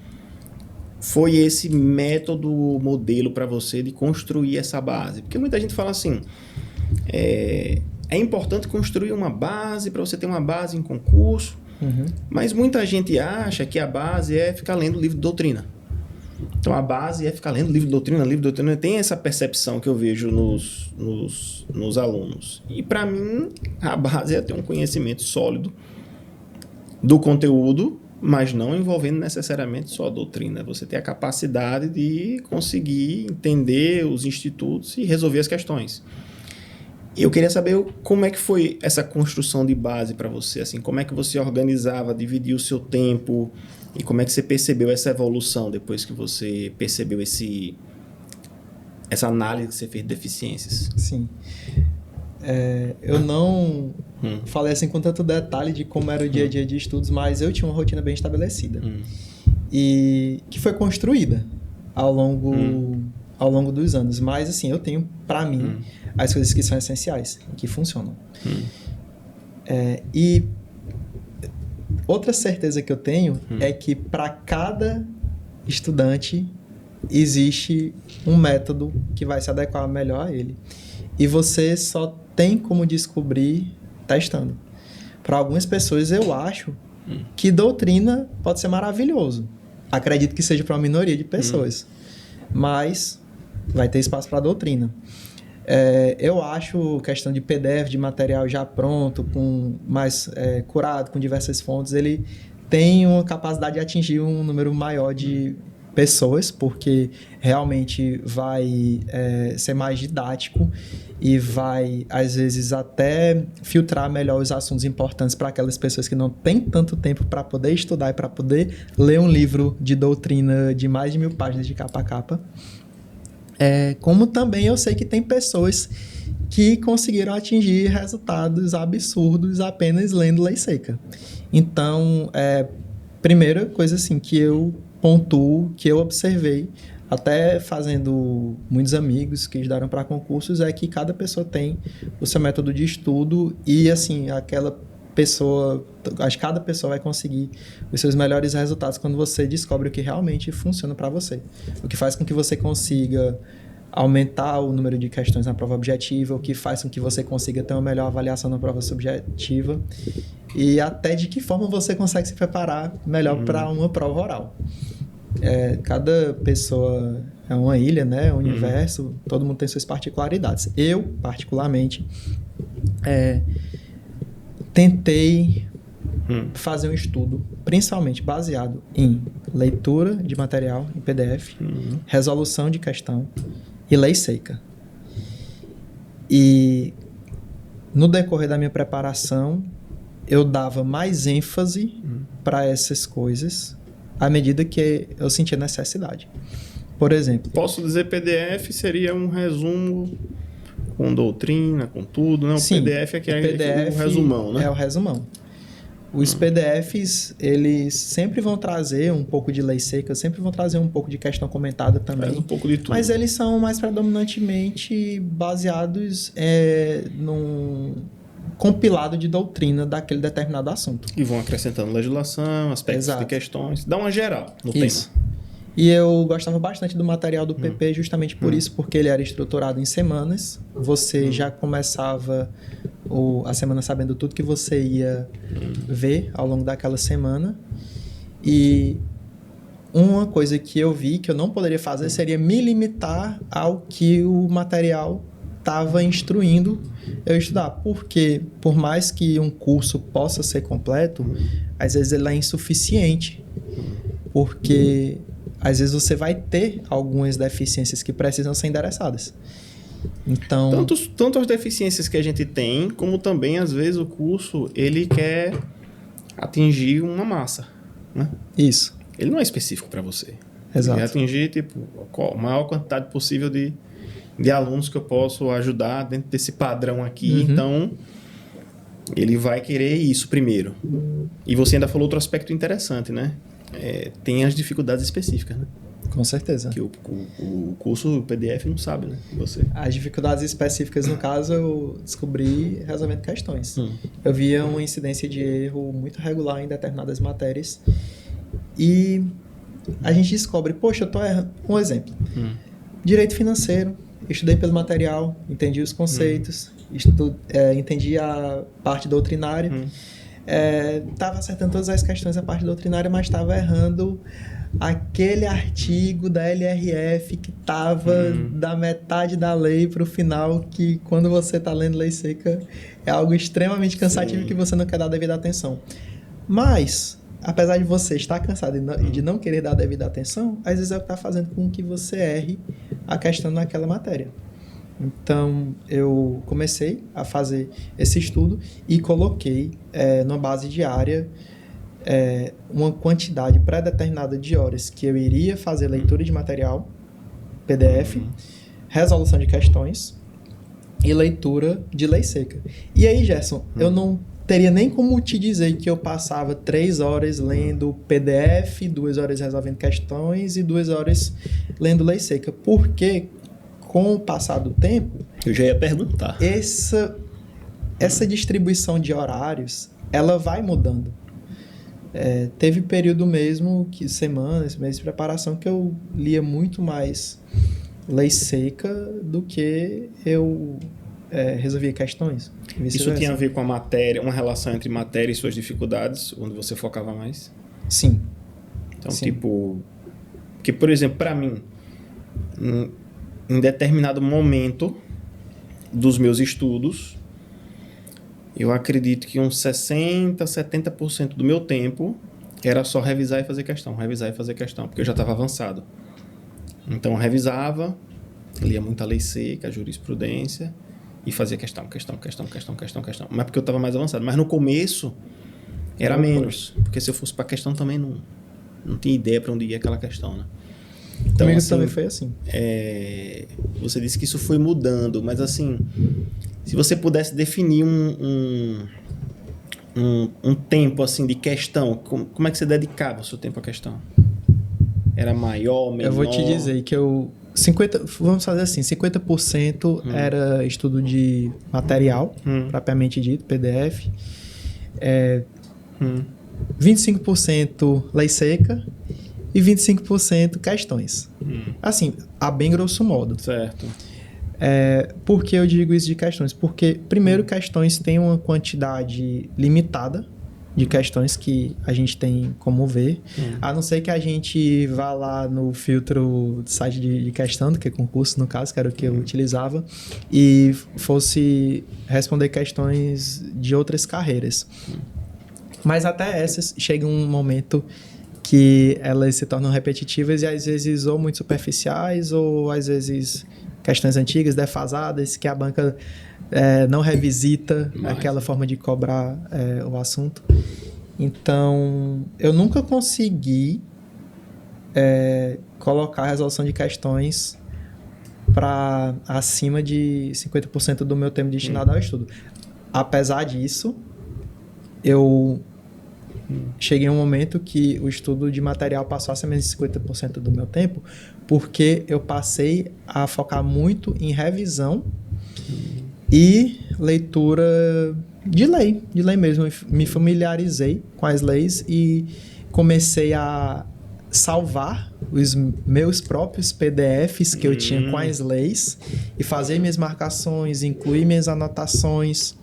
Speaker 1: foi esse método, modelo para você de construir essa base? Porque muita gente fala assim, é importante construir uma base para você ter uma base em concurso, mas muita gente acha que a base é ficar lendo livro de doutrina. Então a base é ficar lendo livro de doutrina. Tem essa percepção que eu vejo nos alunos. E para mim, a base é ter um conhecimento sólido do conteúdo, mas não envolvendo necessariamente só a doutrina. Você ter a capacidade de conseguir entender os institutos e resolver as questões. Eu queria saber como é que foi essa construção de base para você, assim, como é que você organizava, dividia o seu tempo e como é que você percebeu essa evolução depois que você percebeu essa análise que você fez de deficiências.
Speaker 2: Sim. Eu não falei assim com tanto detalhe de como era o dia a dia de estudos, mas eu tinha uma rotina bem estabelecida e que foi construída ao longo ao longo dos anos. Mas, assim, eu tenho, para mim, as coisas que são essenciais, que funcionam. E outra certeza que eu tenho é que para cada estudante existe um método que vai se adequar melhor a ele. E você só tem como descobrir testando. Para algumas pessoas, eu acho que doutrina pode ser maravilhoso. Acredito que seja para uma minoria de pessoas. Mas vai ter espaço para doutrina. Eu acho questão de PDF, de material já pronto, mais curado, com diversas fontes, ele tem uma capacidade de atingir um número maior de pessoas, porque realmente vai ser mais didático e vai, às vezes, até filtrar melhor os assuntos importantes para aquelas pessoas que não têm tanto tempo para poder estudar e para poder ler um livro de doutrina de mais de 1000 páginas de capa a capa. Como também eu sei que tem pessoas que conseguiram atingir resultados absurdos apenas lendo lei seca. Então, primeira coisa assim que eu pontuo, que eu observei, até fazendo muitos amigos que estudaram para concursos, é que cada pessoa tem o seu método de estudo e, assim, cada pessoa vai conseguir os seus melhores resultados quando você descobre o que realmente funciona para você. O que faz com que você consiga aumentar o número de questões na prova objetiva, o que faz com que você consiga ter uma melhor avaliação na prova subjetiva e até de que forma você consegue se preparar melhor para uma prova oral. Cada pessoa é uma ilha, né? É um universo, todo mundo tem suas particularidades. Eu, particularmente, tentei fazer um estudo, principalmente baseado em leitura de material em PDF, resolução de questão e lei seca. E no decorrer da minha preparação, eu dava mais ênfase para essas coisas à medida que eu sentia necessidade. Por exemplo...
Speaker 1: Posso dizer PDF seria um resumo com doutrina, com tudo, né? O
Speaker 2: Sim,
Speaker 1: PDF é o resumão, né?
Speaker 2: É o resumão. Os PDFs, eles sempre vão trazer um pouco de lei seca, sempre vão trazer um pouco de questão comentada também.
Speaker 1: Traz um pouco de tudo.
Speaker 2: Mas eles são mais predominantemente baseados num compilado de doutrina daquele determinado assunto.
Speaker 1: E vão acrescentando legislação, aspectos de questões. Dá uma geral no tema.
Speaker 2: E eu gostava bastante do material do PP justamente por isso, porque ele era estruturado em semanas. Você já começava a semana sabendo tudo que você ia ver ao longo daquela semana. E uma coisa que eu vi que eu não poderia fazer seria me limitar ao que o material estava instruindo eu estudar. Porque, por mais que um curso possa ser completo, às vezes ele é insuficiente. Porque às vezes você vai ter algumas deficiências que precisam ser endereçadas. Então...
Speaker 1: Tanto as deficiências que a gente tem, como também, às vezes, o curso, ele quer atingir uma massa, né?
Speaker 2: Isso.
Speaker 1: Ele não é específico para você.
Speaker 2: Exato.
Speaker 1: Ele quer atingir, a maior quantidade possível de alunos que eu posso ajudar dentro desse padrão aqui. Então, ele vai querer isso primeiro. E você ainda falou outro aspecto interessante, né? Tem as dificuldades específicas, né?
Speaker 2: Com certeza.
Speaker 1: Que o curso, o PDF não sabe, né? Você.
Speaker 2: As dificuldades específicas, no caso, eu descobri resolvendo questões. Eu via uma incidência de erro muito regular em determinadas matérias. E a gente descobre, poxa, eu tô errando. Um exemplo. Direito financeiro. Estudei pelo material, entendi os conceitos, entendi a parte doutrinária. Estava acertando todas as questões da parte doutrinária, mas estava errando aquele artigo da LRF que estava da metade da lei para o final, que quando você está lendo lei seca é algo extremamente cansativo que você não quer dar a devida atenção. Mas, apesar de você estar cansado e de não querer dar a devida atenção, às vezes é o que está fazendo com que você erre a questão naquela matéria. Então, eu comecei a fazer esse estudo e coloquei numa base diária uma quantidade pré-determinada de horas que eu iria fazer leitura de material, PDF, resolução de questões e leitura de lei seca. E aí, Gerson, eu não teria nem como te dizer que eu passava 3 horas lendo PDF, 2 horas resolvendo questões e 2 horas lendo lei seca. Porque, com o passar do tempo...
Speaker 1: Eu já ia perguntar.
Speaker 2: Essa distribuição de horários, ela vai mudando. Teve período mesmo, semanas, meses de preparação, que eu lia muito mais lei seca do que eu resolvia questões.
Speaker 1: Isso tinha a ver com a matéria, uma relação entre matéria e suas dificuldades, onde você focava mais?
Speaker 2: Sim.
Speaker 1: Então,
Speaker 2: Sim.
Speaker 1: tipo... Porque, por exemplo, para mim, em determinado momento dos meus estudos, eu acredito que uns 60%, 70% do meu tempo era só revisar e fazer questão, porque eu já estava avançado. Então, eu revisava, lia muita lei seca, jurisprudência, e fazia questão. Mas porque eu estava mais avançado. Mas no começo, era menos. Porque se eu fosse para questão, também não tinha ideia para onde ia aquela questão, né? Então,
Speaker 2: comigo
Speaker 1: assim,
Speaker 2: também foi assim.
Speaker 1: Você disse que isso foi mudando, mas assim, se você pudesse definir um tempo assim de questão, como é que você dedicava o seu tempo à questão? Era maior, menor?
Speaker 2: Eu vou te dizer que vamos fazer assim, 50% era estudo de material, propriamente dito, PDF. 25% lei seca e 25% questões. Assim, a bem grosso modo.
Speaker 1: Certo.
Speaker 2: Por que eu digo isso de questões? Porque, primeiro, questões têm uma quantidade limitada de questões que a gente tem como ver. A não ser que a gente vá lá no filtro do site de questão, que é concurso, no caso, que era o que eu utilizava, e fosse responder questões de outras carreiras. Mas até essas chega um momento que elas se tornam repetitivas e às vezes ou muito superficiais ou às vezes questões antigas, defasadas, que a banca não revisita aquela forma de cobrar o assunto. Então, eu nunca consegui colocar a resolução de questões para acima de 50% do meu tempo destinado ao estudo. Apesar disso, eu cheguei a um momento que o estudo de material passou a ser menos de 50% do meu tempo, porque eu passei a focar muito em revisão e leitura de lei mesmo. Eu me familiarizei com as leis e comecei a salvar os meus próprios PDFs que eu tinha com as leis e fazer minhas marcações, incluir minhas anotações.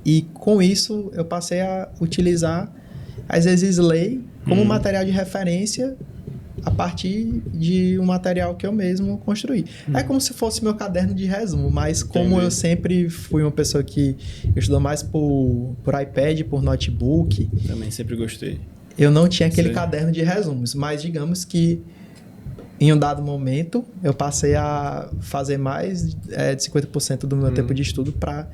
Speaker 2: E com isso eu passei a utilizar às vezes lei como material de referência a partir de um material que eu mesmo construí. É como se fosse meu caderno de resumo, mas como eu sempre fui uma pessoa que estudou mais por iPad, por notebook...
Speaker 1: Também sempre gostei.
Speaker 2: Eu não tinha aquele caderno de resumos, mas digamos que em um dado momento eu passei a fazer mais de 50% do meu tempo de estudo para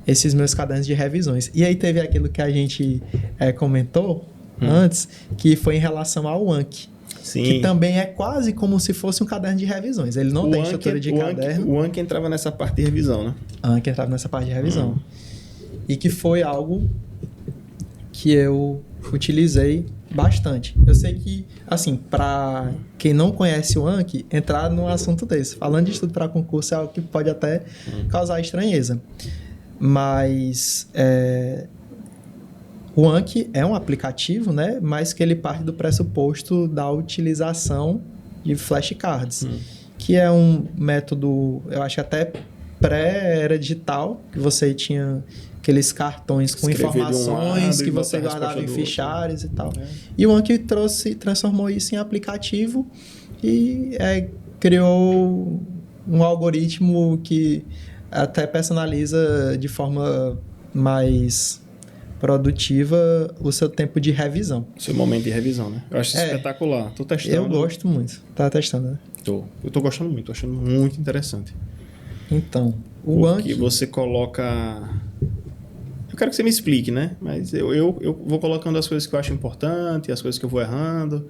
Speaker 2: esses meus cadernos de revisões. E aí teve aquilo que a gente comentou antes, que foi em relação ao Anki.
Speaker 1: Sim.
Speaker 2: Que também é quase como se fosse um caderno de revisões. Ele não tem estrutura de caderno.
Speaker 1: O Anki entrava nessa parte de revisão, né?
Speaker 2: Anki entrava nessa parte de revisão. E que foi algo que eu utilizei bastante. Eu sei que, assim, para quem não conhece o Anki, entrar num assunto desse, falando de estudo para concurso, é algo que pode até causar estranheza. Mas o Anki é um aplicativo, né? Mas que ele parte do pressuposto da utilização de flashcards, que é um método, eu acho que até pré-era digital, que você tinha aqueles cartões com informações que você guardava em fichários e tal. E o Anki transformou isso em aplicativo e criou um algoritmo que até personaliza de forma mais produtiva o seu tempo de revisão.
Speaker 1: Seu momento de revisão, né? Eu acho espetacular. Tô testando.
Speaker 2: Eu gosto muito. Tá testando, né?
Speaker 1: Eu tô gostando muito. Tô achando muito interessante.
Speaker 2: Então, o Anki...
Speaker 1: Porque você coloca Eu quero que você me explique, né? Mas eu vou colocando as coisas que eu acho importante, as coisas que eu vou errando.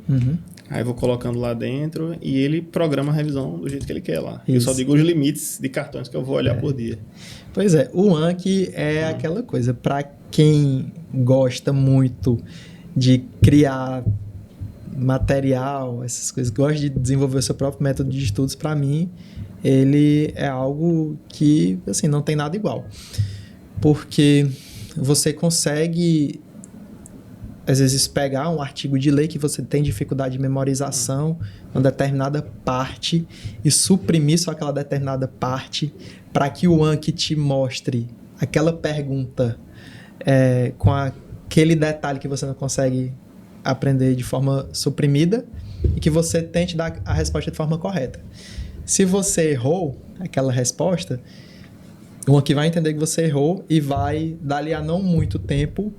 Speaker 1: Aí vou colocando lá dentro e ele programa a revisão do jeito que ele quer lá. Isso. Eu só digo os limites de cartões que eu vou olhar por dia.
Speaker 2: Pois é, o Anki é aquela coisa, para quem gosta muito de criar material, essas coisas, gosta de desenvolver o seu próprio método de estudos, para mim, ele é algo que, assim, não tem nada igual. Porque você consegue, às vezes, pegar um artigo de lei que você tem dificuldade de memorização, uma determinada parte, e suprimir só aquela determinada parte, para que o Anki te mostre aquela pergunta com aquele detalhe que você não consegue aprender de forma suprimida, e que você tente dar a resposta de forma correta. Se você errou aquela resposta, o Anki vai entender que você errou e vai, dali a não muito tempo,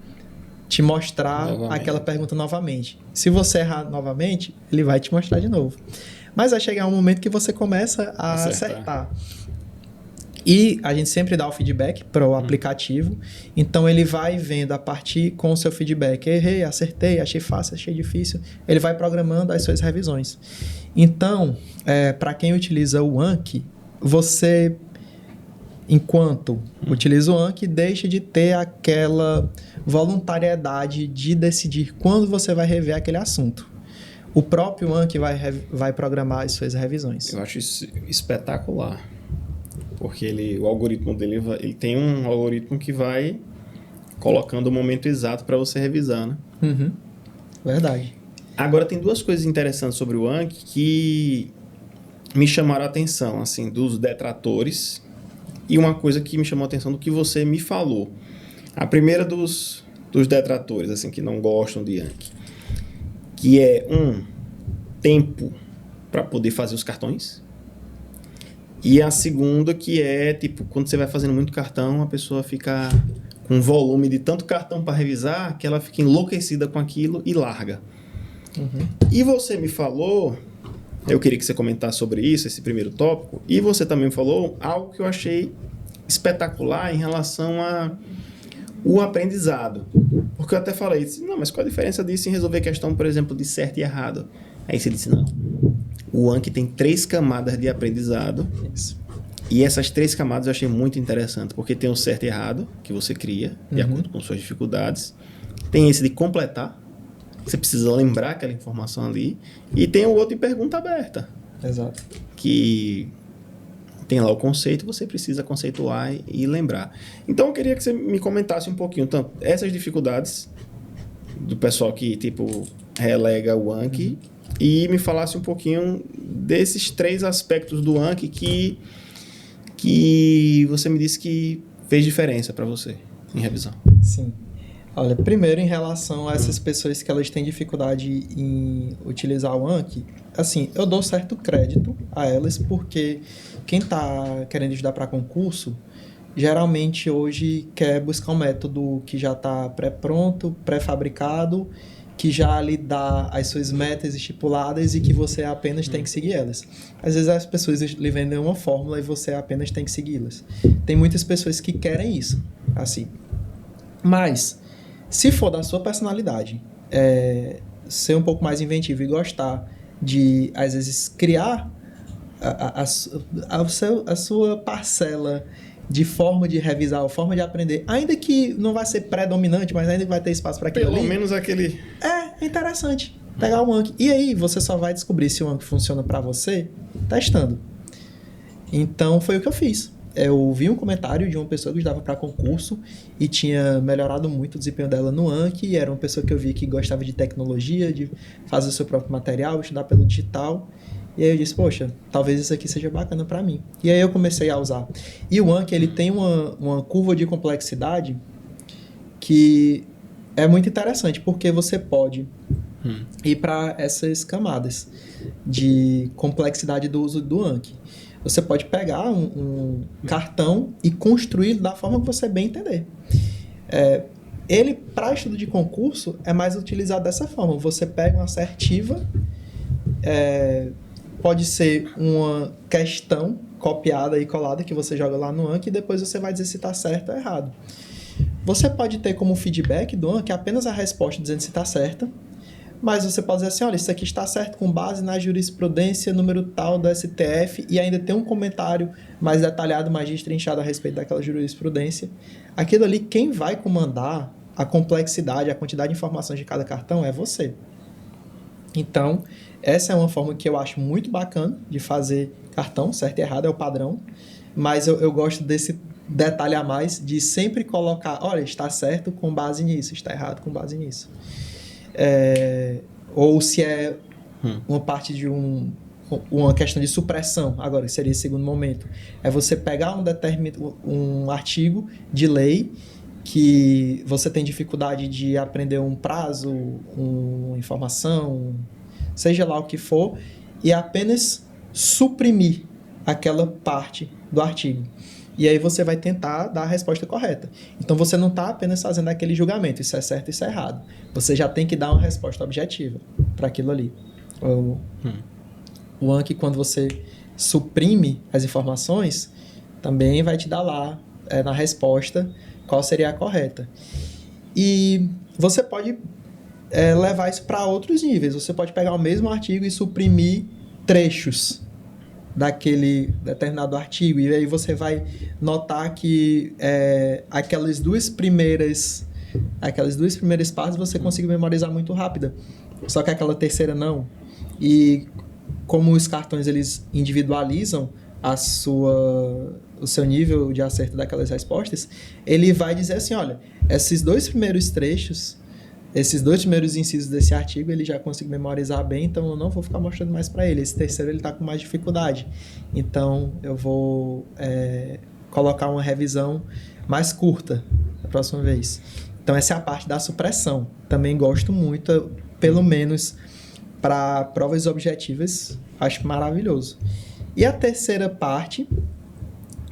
Speaker 2: te mostrar aquela pergunta novamente. Se você errar novamente, ele vai te mostrar de novo. Mas vai chegar um momento que você começa a acertar. E a gente sempre dá o feedback para o aplicativo. Então, ele vai vendo a partir com o seu feedback. Errei, acertei, achei fácil, achei difícil. Ele vai programando as suas revisões. Então, para quem utiliza o Anki, você, enquanto utiliza o Anki, deixa de ter aquela voluntariedade de decidir quando você vai rever aquele assunto. O próprio Anki vai programar as suas revisões.
Speaker 1: Eu acho isso espetacular. Porque o algoritmo dele, ele tem um algoritmo que vai colocando o momento exato para você revisar, né?
Speaker 2: Verdade.
Speaker 1: Agora, tem duas coisas interessantes sobre o Anki que me chamaram a atenção, assim, dos detratores, e uma coisa que me chamou a atenção do que você me falou. A primeira dos detratores, assim, que não gostam de Anki, que é tempo para poder fazer os cartões. E a segunda que é, tipo, quando você vai fazendo muito cartão, a pessoa fica com um volume de tanto cartão para revisar que ela fica enlouquecida com aquilo e larga. E você me falou, eu queria que você comentasse sobre isso, esse primeiro tópico, e você também falou algo que eu achei espetacular em relação ao aprendizado. Porque eu até falei, não, mas qual a diferença disso em resolver questão, por exemplo, de certo e errado? Aí você disse, não. O Anki tem 3 camadas de aprendizado.
Speaker 2: Isso.
Speaker 1: E essas 3 camadas eu achei muito interessante, porque tem o certo e errado, que você cria, de acordo com suas dificuldades. Tem esse de completar, você precisa lembrar aquela informação ali. E tem o outro de pergunta aberta.
Speaker 2: Exato.
Speaker 1: Que tem lá o conceito, você precisa conceituar e lembrar. Então eu queria que você me comentasse um pouquinho, tanto essas dificuldades do pessoal que, tipo, relega o Anki, e me falasse um pouquinho desses 3 aspectos do Anki que você me disse que fez diferença para você em revisão.
Speaker 2: Sim. Olha, primeiro em relação a essas pessoas que elas têm dificuldade em utilizar o Anki, assim, eu dou certo crédito a elas, porque quem está querendo estudar para concurso, geralmente hoje quer buscar um método que já está pré-pronto, pré-fabricado, que já lhe dá as suas metas estipuladas e que você apenas tem que seguir elas. Às vezes as pessoas lhe vendem uma fórmula e você apenas tem que segui-las. Tem muitas pessoas que querem isso, assim. Mas, se for da sua personalidade, ser um pouco mais inventivo e gostar de, às vezes, criar a sua parcela de forma de revisar, forma de aprender, ainda que não vai ser predominante, mas ainda vai ter espaço para aquilo ali.
Speaker 1: Pelo menos aquele...
Speaker 2: É interessante pegar o Anki. E aí, você só vai descobrir se o Anki funciona para você testando. Então, foi o que eu fiz. Eu vi um comentário de uma pessoa que estudava para concurso e tinha melhorado muito o desempenho dela no Anki, e era uma pessoa que eu vi que gostava de tecnologia, de fazer o seu próprio material, estudar pelo digital. E aí eu disse, poxa, talvez isso aqui seja bacana para mim. E aí eu comecei a usar. E o Anki, ele tem uma curva de complexidade que é muito interessante, porque você pode ir para essas camadas de complexidade do uso do Anki. Você pode pegar um cartão e construir da forma que você bem entender. Ele, para estudo de concurso, é mais utilizado dessa forma. Você pega uma assertiva, pode ser uma questão copiada e colada que você joga lá no Anki, e depois você vai dizer se está certo ou errado. Você pode ter como feedback do Anki apenas a resposta dizendo se está certa, mas você pode dizer assim, olha, isso aqui está certo com base na jurisprudência número tal do STF, e ainda tem um comentário mais detalhado, mais destrinchado a respeito daquela jurisprudência. Aquilo ali, quem vai comandar a complexidade, a quantidade de informações de cada cartão é você. Então, essa é uma forma que eu acho muito bacana de fazer cartão, certo e errado é o padrão, mas eu gosto desse detalhe a mais de sempre colocar, olha, está certo com base nisso, está errado com base nisso. Ou se é uma parte de uma questão de supressão, agora que seria esse segundo momento, é você pegar um artigo de lei que você tem dificuldade de aprender um prazo, uma informação, seja lá o que for, e apenas suprimir aquela parte do artigo. E aí você vai tentar dar a resposta correta. Então você não está apenas fazendo aquele julgamento, isso é certo, isso é errado. Você já tem que dar uma resposta objetiva para aquilo ali. O Anki, quando você suprime as informações, também vai te dar lá, na resposta, qual seria a correta. E você pode levar isso para outros níveis. Você pode pegar o mesmo artigo e suprimir trechos daquele determinado artigo, e aí você vai notar que aquelas duas primeiras partes você consegue memorizar muito rápida, só que aquela terceira não. E como os cartões eles individualizam o seu nível de acerto daquelas respostas, ele vai dizer assim, olha, esses dois primeiros trechos, esses dois primeiros incisos desse artigo, ele já consegue memorizar bem, então eu não vou ficar mostrando mais para ele. Esse terceiro, ele está com mais dificuldade. Então, eu vou colocar uma revisão mais curta da próxima vez. Então, essa é a parte da supressão. Também gosto muito, pelo menos para provas objetivas, acho maravilhoso. E a terceira parte,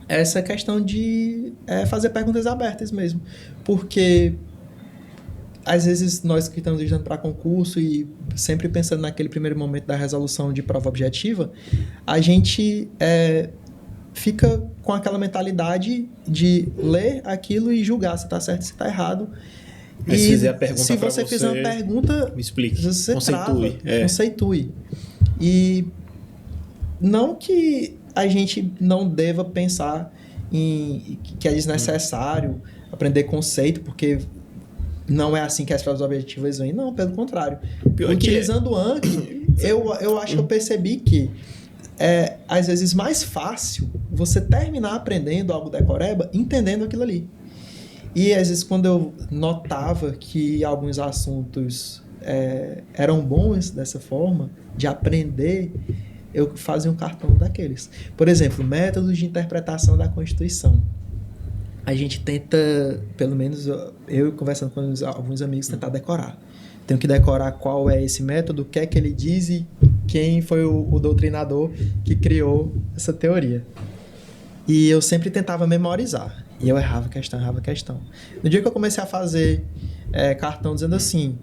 Speaker 2: essa questão de fazer perguntas abertas mesmo. Porque às vezes nós que estamos estudando para concurso e sempre pensando naquele primeiro momento da resolução de prova objetiva, a gente fica com aquela mentalidade de ler aquilo e julgar se está certo, se está errado.
Speaker 1: Mas
Speaker 2: e
Speaker 1: se fizer a pergunta
Speaker 2: se você fizer uma pergunta,
Speaker 1: me explique,
Speaker 2: você
Speaker 1: conceitue.
Speaker 2: Conceitue. E não que a gente não deva pensar que é desnecessário aprender conceito, porque não é assim que as provas objetivas vêm. Não, pelo contrário. Utilizando o Anki, eu acho que eu percebi que às vezes mais fácil você terminar aprendendo algo decoreba entendendo aquilo ali. E às vezes quando eu notava que alguns assuntos eram bons dessa forma, de aprender, eu fazia um cartão daqueles. Por exemplo, métodos de interpretação da Constituição. A gente tenta, pelo menos eu conversando com alguns amigos, tentar decorar. Tenho que decorar qual é esse método, o que é que ele diz e quem foi o doutrinador que criou essa teoria. E eu sempre tentava memorizar. E eu errava questão. No dia que eu comecei a fazer cartão dizendo assim,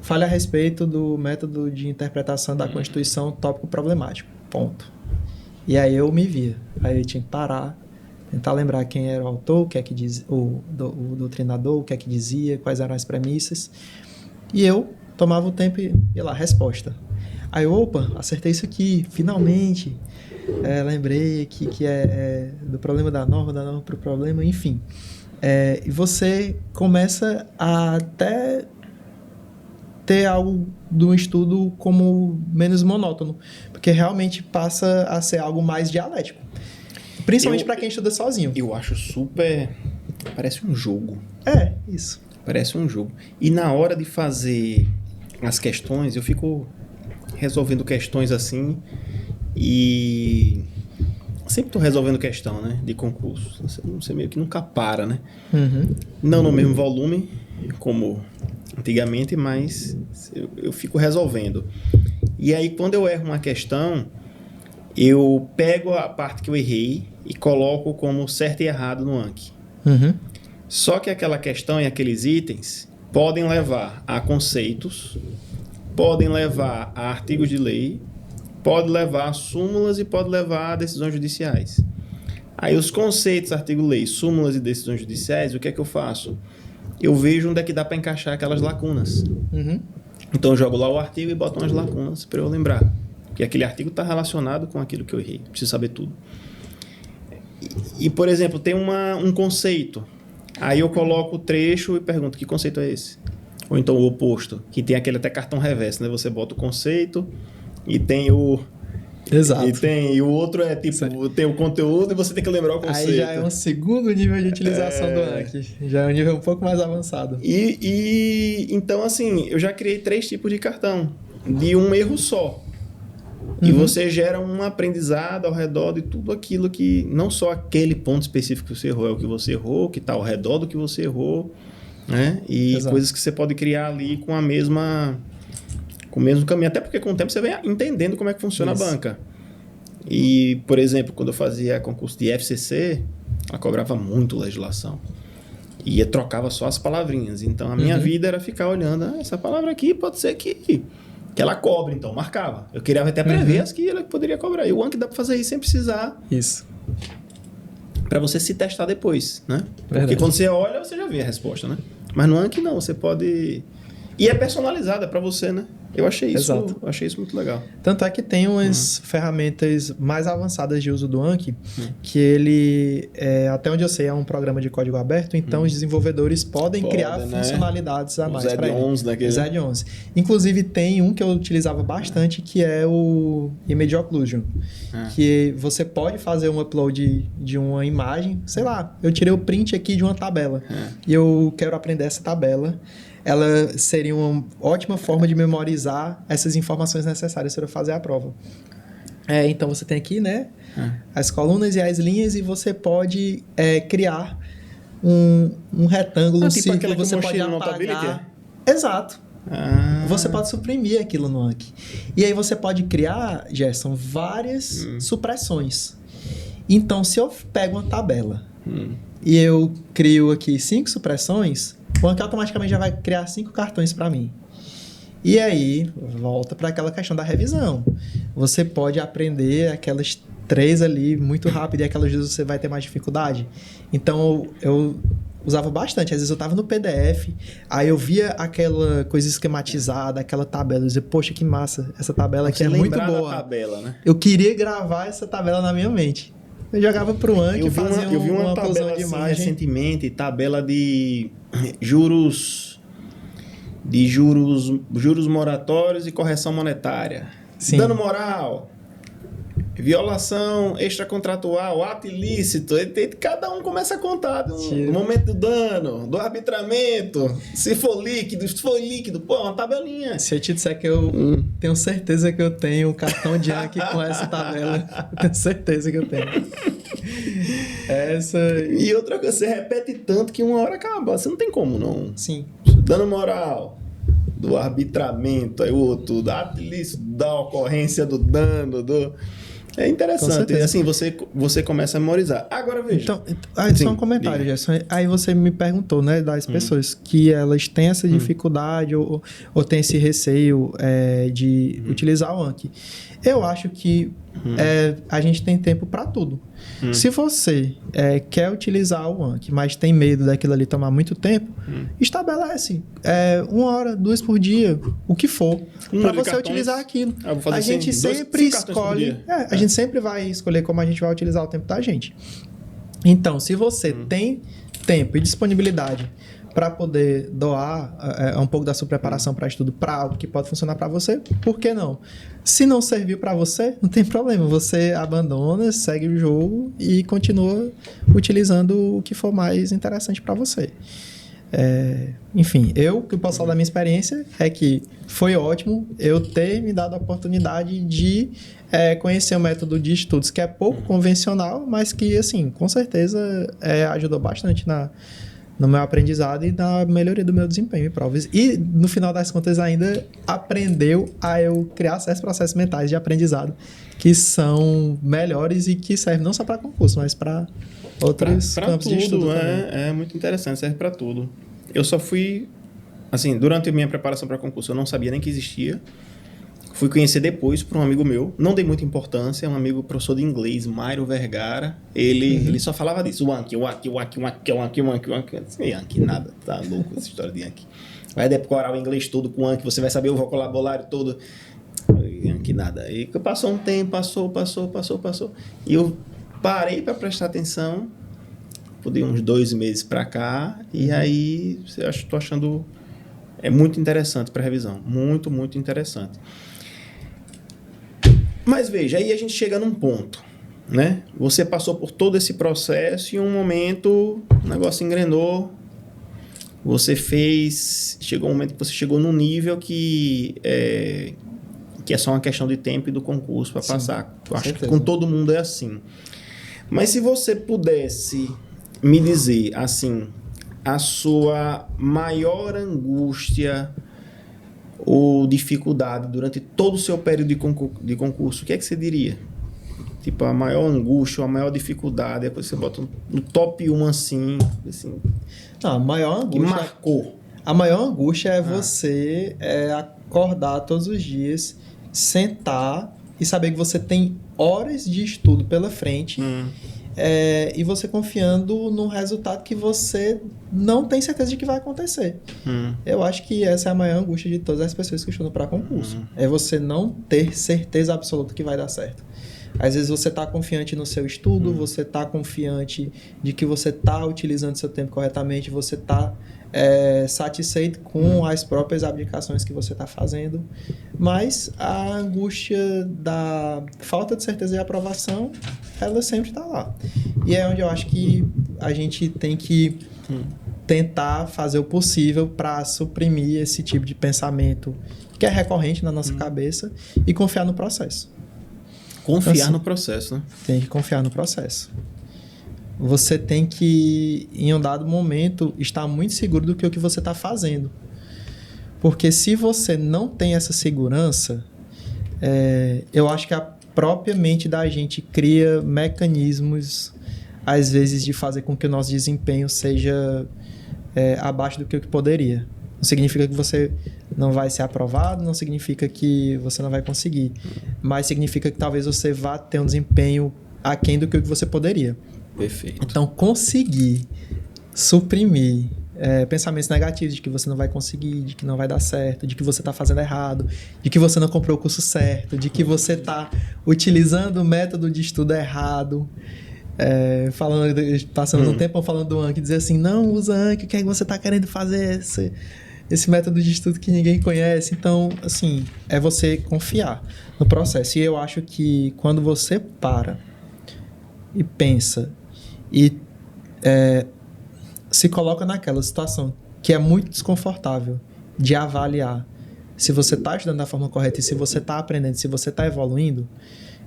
Speaker 2: fale a respeito do método de interpretação da Constituição, tópico problemático, ponto. E aí eu me via. Aí eu tinha que parar, tentar lembrar quem era o autor, o que é que diz, o doutrinador, o que é que dizia, quais eram as premissas. E eu tomava o tempo e ia lá, resposta. Aí, opa, acertei isso aqui, finalmente. Lembrei que é do problema da norma para o problema, enfim. E você começa a até ter algo do estudo como menos monótono, porque realmente passa a ser algo mais dialético. Principalmente para quem estuda sozinho.
Speaker 1: Eu acho super... Parece um jogo.
Speaker 2: Isso.
Speaker 1: Parece um jogo. E na hora de fazer as questões, eu fico resolvendo questões assim e... Sempre estou resolvendo questão, né? De concurso. Você meio que nunca para, né?
Speaker 2: Uhum.
Speaker 1: Não no mesmo volume, como antigamente, mas eu fico resolvendo. E aí, quando eu erro uma questão, eu pego a parte que eu errei e coloco como certo e errado no Anki.
Speaker 2: Uhum.
Speaker 1: Só que aquela questão e aqueles itens podem levar a conceitos, podem levar a artigos de lei, pode levar a súmulas e pode levar a decisões judiciais. Aí os conceitos, artigo-lei, súmulas e decisões judiciais, o que é que eu faço? Eu vejo onde é que dá para encaixar aquelas lacunas. Então eu jogo lá o artigo e boto umas lacunas para eu lembrar. Porque aquele artigo está relacionado com aquilo que eu errei. Preciso saber tudo. E por exemplo, tem um conceito. Aí eu coloco o trecho e pergunto, que conceito é esse? Ou então o oposto, que tem aquele até cartão reverso, né? Você bota o conceito e tem o...
Speaker 2: Exato.
Speaker 1: E o outro é tipo, tem o conteúdo e você tem que lembrar o conceito.
Speaker 2: Aí já é um segundo nível de utilização do Anki. Já é um nível um pouco mais avançado.
Speaker 1: Então, assim, eu já criei 3 tipos de cartão, de um erro só. E você gera um aprendizado ao redor de tudo aquilo que... Não só aquele ponto específico que você errou, é o que você errou, que está ao redor do que você errou, né? E
Speaker 2: Exato.
Speaker 1: coisas que você pode criar ali com o mesmo caminho. Até porque com o tempo você vem entendendo como é que funciona
Speaker 2: Isso.
Speaker 1: a banca. E, por exemplo, quando eu fazia concurso de FCC, ela cobrava muito legislação. E trocava só as palavrinhas. Então, a minha vida era ficar olhando, essa palavra aqui pode ser que ela cobre. Então, marcava. Eu queria até prever as que ela poderia cobrar. E o Anki dá para fazer isso sem precisar.
Speaker 2: Isso.
Speaker 1: Para você se testar depois, né? Porque
Speaker 2: Verdade.
Speaker 1: quando você olha, você já vê a resposta, né? Mas no Anki, não. Você pode... E é personalizada para você, né? Eu achei isso muito legal.
Speaker 2: Tanto é que tem umas ferramentas mais avançadas de uso do Anki, que ele, até onde eu sei, é um programa de código aberto, então os desenvolvedores podem criar funcionalidades a mais para ele.
Speaker 1: Os
Speaker 2: Z11. Inclusive, tem um que eu utilizava bastante, que é o Image Occlusion, que você pode fazer um upload de uma imagem, sei lá, eu tirei o print aqui de uma tabela, e eu quero aprender essa tabela. Ela seria uma ótima forma de memorizar essas informações necessárias para fazer a prova. Então, você tem aqui, né, as colunas e as linhas, e você pode criar um retângulo, um
Speaker 1: tipo
Speaker 2: círculo, você pode apagar. Exato. Você pode suprimir aquilo no Anki. E aí você pode criar, Gerson, várias supressões. Então, se eu pego uma tabela e eu crio aqui 5 supressões, o Anki automaticamente já vai criar 5 cartões para mim. E aí, volta para aquela questão da revisão. Você pode aprender aquelas 3 ali muito rápido e aquelas duas você vai ter mais dificuldade. Então, eu usava bastante. Às vezes eu estava no PDF, aí eu via aquela coisa esquematizada, aquela tabela. Eu dizia, poxa, que massa, essa tabela aqui é muito boa.
Speaker 1: Tabela, né?
Speaker 2: Eu queria gravar essa tabela na minha mente. Eu jogava pro Anki e fazia
Speaker 1: eu vi uma tabela
Speaker 2: de
Speaker 1: assim,
Speaker 2: imagem.
Speaker 1: recentemente, tabela de juros moratórios e correção monetária.
Speaker 2: Sim.
Speaker 1: Dano moral, violação extracontratual, ato ilícito. Cada um começa a contar do momento do dano, do arbitramento, se for líquido, pô, uma tabelinha.
Speaker 2: Se eu te disser que eu tenho certeza que eu tenho um cartão de Anki com essa tabela, eu tenho certeza que eu tenho.
Speaker 1: E outra coisa, você repete tanto que uma hora acaba, você não tem como não.
Speaker 2: Sim.
Speaker 1: Dano moral, do arbitramento, aí o outro, do ato ilícito, da ocorrência do dano, É interessante, assim, você começa a memorizar. Agora veja.
Speaker 2: Então só um comentário, Gerson. Aí você me perguntou, né, das pessoas que elas têm essa dificuldade ou têm esse receio de utilizar o Anki. Eu acho que a gente tem tempo para tudo. Se você quer utilizar o Anki, mas tem medo daquilo ali tomar muito tempo, estabelece 1 hora, 2 por dia, o que for, para você utilizar aquilo. A gente sempre escolhe. A gente sempre vai escolher como a gente vai utilizar o tempo da gente. Então, se você tem tempo e disponibilidade para poder doar um pouco da sua preparação para estudo para algo que pode funcionar para você, por que não? Se não serviu para você, não tem problema. Você abandona, segue o jogo e continua utilizando o que for mais interessante para você. Enfim, o que eu posso falar da minha experiência é que foi ótimo eu ter me dado a oportunidade de conhecer um método de estudos que é pouco convencional, mas que, assim, com certeza ajudou bastante no meu aprendizado e na melhoria do meu desempenho em provas. E, no final das contas, ainda aprendeu a eu criar certos processos mentais de aprendizado que são melhores e que servem não só para concurso, mas para outros campos de estudo também.
Speaker 1: É muito interessante, serve para tudo. Eu só fui... Assim, durante a minha preparação para concurso, eu não sabia nem que existia. Fui conhecer depois por um amigo meu, não dei muita importância, é um amigo professor de inglês, Mário Vergara. Ele só falava disso, o Anki. Yankee nada, tá louco essa história de Anki. Vai decorar o inglês todo com Anki, você vai saber o vocabulário todo. Yankee nada. E passou um tempo, passou. E eu parei para prestar atenção, de uns 2 meses para cá, e aí estou achando muito interessante para revisão. Muito, muito interessante. Mas veja, aí a gente chega num ponto, né? Você passou por todo esse processo e em um momento o negócio engrenou. Chegou um momento que você chegou num nível que é só uma questão de tempo e do concurso para passar. Eu acho que com todo mundo é assim. Mas se você pudesse me dizer, assim, a sua maior angústia ou dificuldade durante todo o seu período de concurso, o que é que você diria? Tipo, a maior angústia, a maior dificuldade, depois você bota no top 1 assim.
Speaker 2: Não, a maior angústia...
Speaker 1: Que marcou.
Speaker 2: A maior angústia é você acordar todos os dias, sentar e saber que você tem horas de estudo pela frente e você confiando num resultado que você não tem certeza de que vai acontecer. Eu acho que essa é a maior angústia de todas as pessoas que estudam para concurso. É você não ter certeza absoluta que vai dar certo. Às vezes você está confiante no seu estudo, você está confiante de que você está utilizando seu tempo corretamente, você está satisfeito com as próprias abdicações que você está fazendo, mas a angústia da falta de certeza e aprovação, ela sempre está lá. E é onde eu acho que a gente tem que tentar fazer o possível para suprimir esse tipo de pensamento que é recorrente na nossa cabeça e confiar no processo.
Speaker 1: Confiar no processo, né?
Speaker 2: Tem que confiar no processo. Você tem que, em um dado momento, estar muito seguro do que você está fazendo. Porque se você não tem essa segurança, eu acho que a própria mente da gente cria mecanismos, às vezes, de fazer com que o nosso desempenho seja abaixo do que poderia. Não significa que você não vai ser aprovado, não significa que você não vai conseguir, mas significa que talvez você vá ter um desempenho aquém do que você poderia.
Speaker 1: Perfeito.
Speaker 2: Então, conseguir suprimir pensamentos negativos de que você não vai conseguir, de que não vai dar certo, de que você está fazendo errado, de que você não comprou o curso certo, de que você está utilizando o método de estudo errado. Passando um tempo falando do Anki, dizer assim, não usa Anki, o que é que você está querendo fazer esse método de estudo que ninguém conhece? Então, assim, é você confiar no processo. E eu acho que quando você para e pensa e se coloca naquela situação que é muito desconfortável de avaliar se você está estudando da forma correta e se você está aprendendo, se você está evoluindo,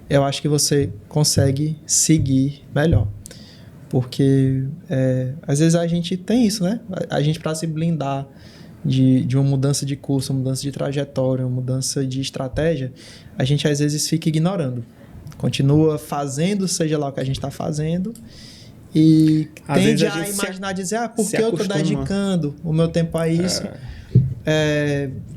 Speaker 2: eu acho que você consegue seguir melhor. Porque às vezes a gente tem isso, né? A gente, para se blindar de uma mudança de curso, uma mudança de trajetória, uma mudança de estratégia, a gente às vezes fica ignorando. Continua fazendo, seja lá o que a gente está fazendo, e tende a imaginar, dizer, por que eu estou dedicando o meu tempo a isso?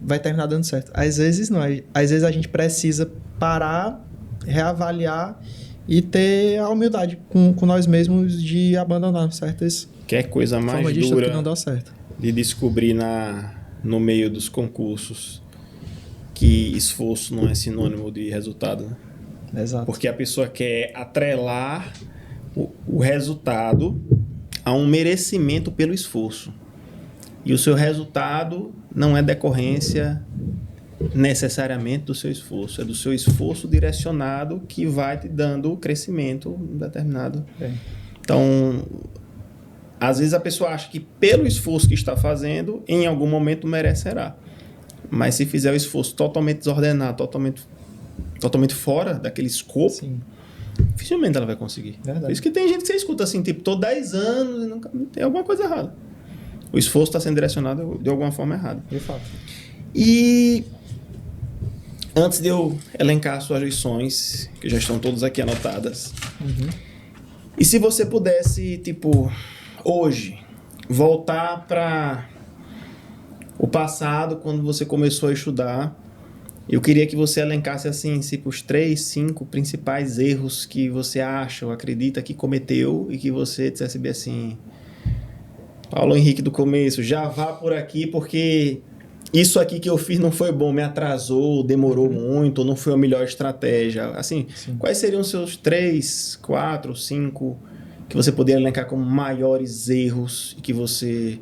Speaker 2: Vai terminar dando certo. Às vezes não. Às vezes a gente precisa parar, reavaliar e ter a humildade com nós mesmos de abandonar certas
Speaker 1: coisa mais
Speaker 2: formas de estudo
Speaker 1: dura
Speaker 2: que não dá certo.
Speaker 1: De descobrir no meio dos concursos que esforço não é sinônimo de resultado, né?
Speaker 2: Exato.
Speaker 1: Porque a pessoa quer atrelar o resultado a um merecimento pelo esforço. E o seu resultado não é decorrência necessariamente do seu esforço. É do seu esforço direcionado que vai te dando crescimento determinado. Então, às vezes a pessoa acha que pelo esforço que está fazendo, em algum momento merecerá. Mas se fizer o esforço totalmente desordenado, totalmente fora daquele escopo, sim, dificilmente ela vai conseguir. Verdade. Por isso que tem gente que você escuta assim, tipo, tô 10 anos e nunca tem alguma coisa errada. O esforço está sendo direcionado de alguma forma errada.
Speaker 2: De fato.
Speaker 1: E antes de eu elencar as suas lições, que já estão todas aqui anotadas, e se você pudesse, tipo, hoje, voltar para o passado, quando você começou a estudar, Eu queria que você elencasse assim, os 3, 5 principais erros que você acha ou acredita que cometeu e que você dissesse bem assim, Paulo Henrique do começo, já vá por aqui porque isso aqui que eu fiz não foi bom, me atrasou, demorou muito, ou não foi a melhor estratégia. Assim,
Speaker 2: Sim.
Speaker 1: quais seriam os seus 3, 4, 5 que você poderia elencar como maiores erros e que você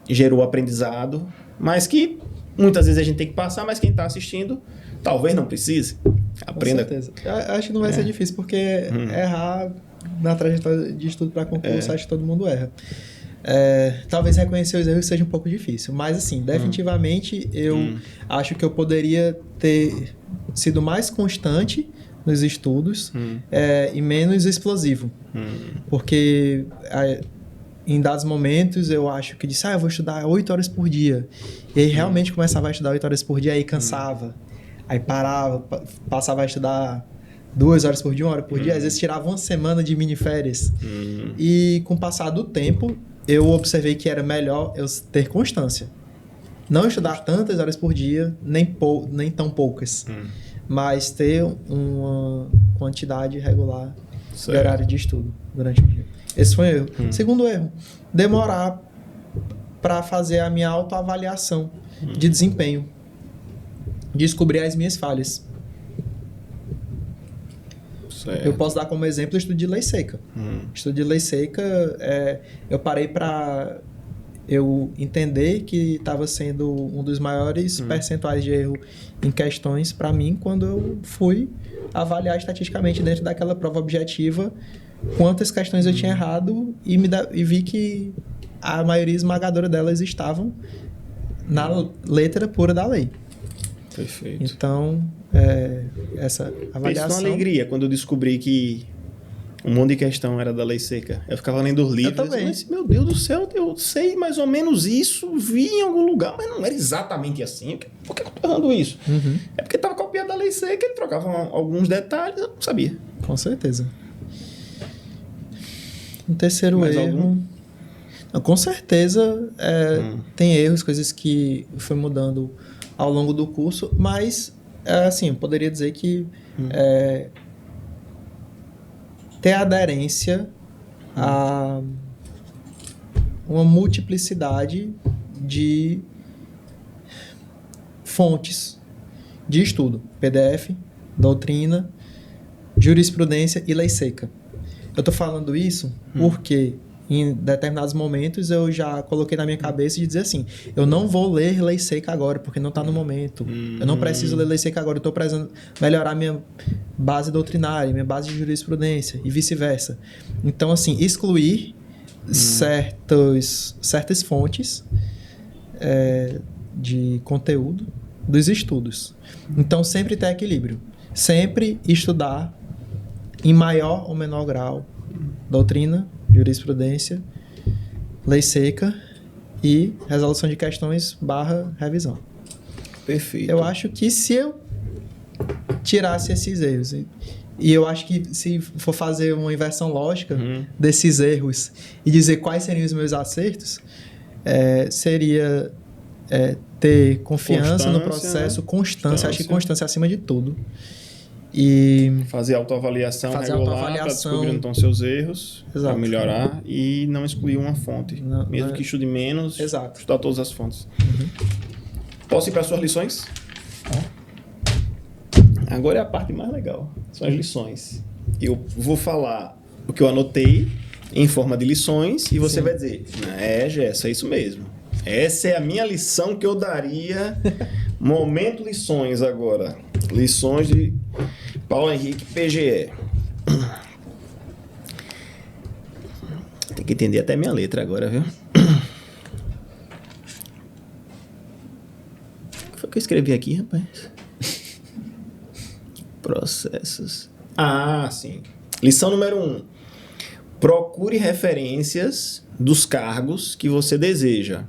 Speaker 1: gerou aprendizado, mas que muitas vezes a gente tem que passar, mas quem está assistindo talvez não precise. Aprenda.
Speaker 2: Com certeza. Eu acho que não vai ser difícil, porque errar na trajetória de estudo para concurso, acho que todo mundo erra. Talvez reconhecer os erros seja um pouco difícil, mas assim, definitivamente eu acho que eu poderia ter sido mais constante nos estudos e menos explosivo. Porque em dados momentos eu acho que disse, eu vou estudar 8 horas por dia. E aí realmente começava a estudar 8 horas por dia, aí cansava. Aí parava, passava a estudar 2 horas por dia, 1 hora por dia. Às vezes tirava uma semana de mini férias. E com o passar do tempo, eu observei que era melhor eu ter constância. Não estudar tantas horas por dia, nem tão poucas. Mas ter uma quantidade regular de horário de estudo durante o dia. Esse foi um erro. Segundo erro, demorar para fazer a minha autoavaliação de desempenho. Descobrir as minhas falhas.
Speaker 1: Certo.
Speaker 2: Eu posso dar como exemplo o estudo de lei seca. Estudo de lei seca, eu parei para eu entender que estava sendo um dos maiores percentuais de erro em questões para mim quando eu fui avaliar estatisticamente dentro daquela prova objetiva quantas questões eu tinha errado e vi que a maioria esmagadora delas estavam na letra pura da lei.
Speaker 1: Perfeito.
Speaker 2: Então, essa avaliação...
Speaker 1: Isso foi uma alegria quando eu descobri que um monte de questão era da lei seca. Eu ficava lendo os livros.
Speaker 2: Eu também.
Speaker 1: Mas, meu Deus do céu, eu sei mais ou menos isso, vi em algum lugar, mas não era exatamente assim. Por que eu tô errando isso? É porque estava copiado da lei seca, ele trocava alguns detalhes, eu não sabia.
Speaker 2: Com certeza. Um terceiro
Speaker 1: Mais
Speaker 2: erro...
Speaker 1: algum?
Speaker 2: Não, com certeza tem erros, coisas que foi mudando ao longo do curso, mas assim, eu poderia dizer que ter aderência a uma multiplicidade de fontes de estudo, PDF, doutrina, jurisprudência e lei seca. Eu estou falando isso porque em determinados momentos eu já coloquei na minha cabeça de dizer assim, eu não vou ler lei seca agora, porque não está no momento. Eu não preciso ler lei seca agora, eu estou precisando melhorar minha base doutrinária, minha base de jurisprudência e vice-versa. Então, assim, excluir certas fontes de conteúdo dos estudos. Então, sempre ter equilíbrio. Sempre estudar em maior ou menor grau doutrina, jurisprudência, lei seca e resolução de questões / revisão.
Speaker 1: Perfeito.
Speaker 2: Eu acho que se eu tirasse esses erros, e eu acho que se for fazer uma inversão lógica desses erros e dizer quais seriam os meus acertos, seria ter confiança no processo, constância. Acho que constância acima de tudo. E
Speaker 1: fazer autoavaliação regular para descobrir onde estão seus erros, para melhorar e não excluir uma fonte. Mesmo que estude menos, estudar todas as fontes. Posso ir para as suas lições? Agora é a parte mais legal. São as lições. Eu vou falar o que eu anotei em forma de lições e você vai dizer, Gerson, é isso mesmo. Essa é a minha lição que eu daria. Momento lições agora. Lições de Paulo Henrique, PGE. Tem que entender até minha letra agora, viu? O que foi que eu escrevi aqui, rapaz? Processos. Sim. Lição número 1. Procure referências dos cargos que você deseja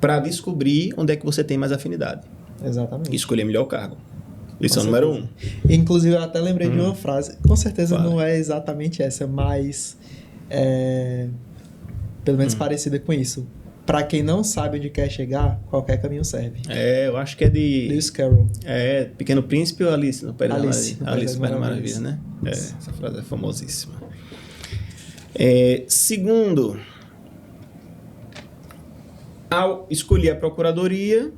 Speaker 1: para descobrir onde é que você tem mais afinidade.
Speaker 2: Exatamente.
Speaker 1: E escolher melhor o cargo. Lição número 1.
Speaker 2: Inclusive, eu até lembrei de uma frase. Com certeza não é exatamente essa, mas pelo menos parecida com isso. para quem não sabe onde quer chegar, qualquer caminho serve.
Speaker 1: Eu acho que é de...
Speaker 2: Lewis Carroll.
Speaker 1: Pequeno Príncipe ou Alice no País das
Speaker 2: Alice
Speaker 1: Maravilhas,
Speaker 2: Maravilhas,
Speaker 1: né? Essa frase é famosíssima. Segundo, ao escolher a procuradoria,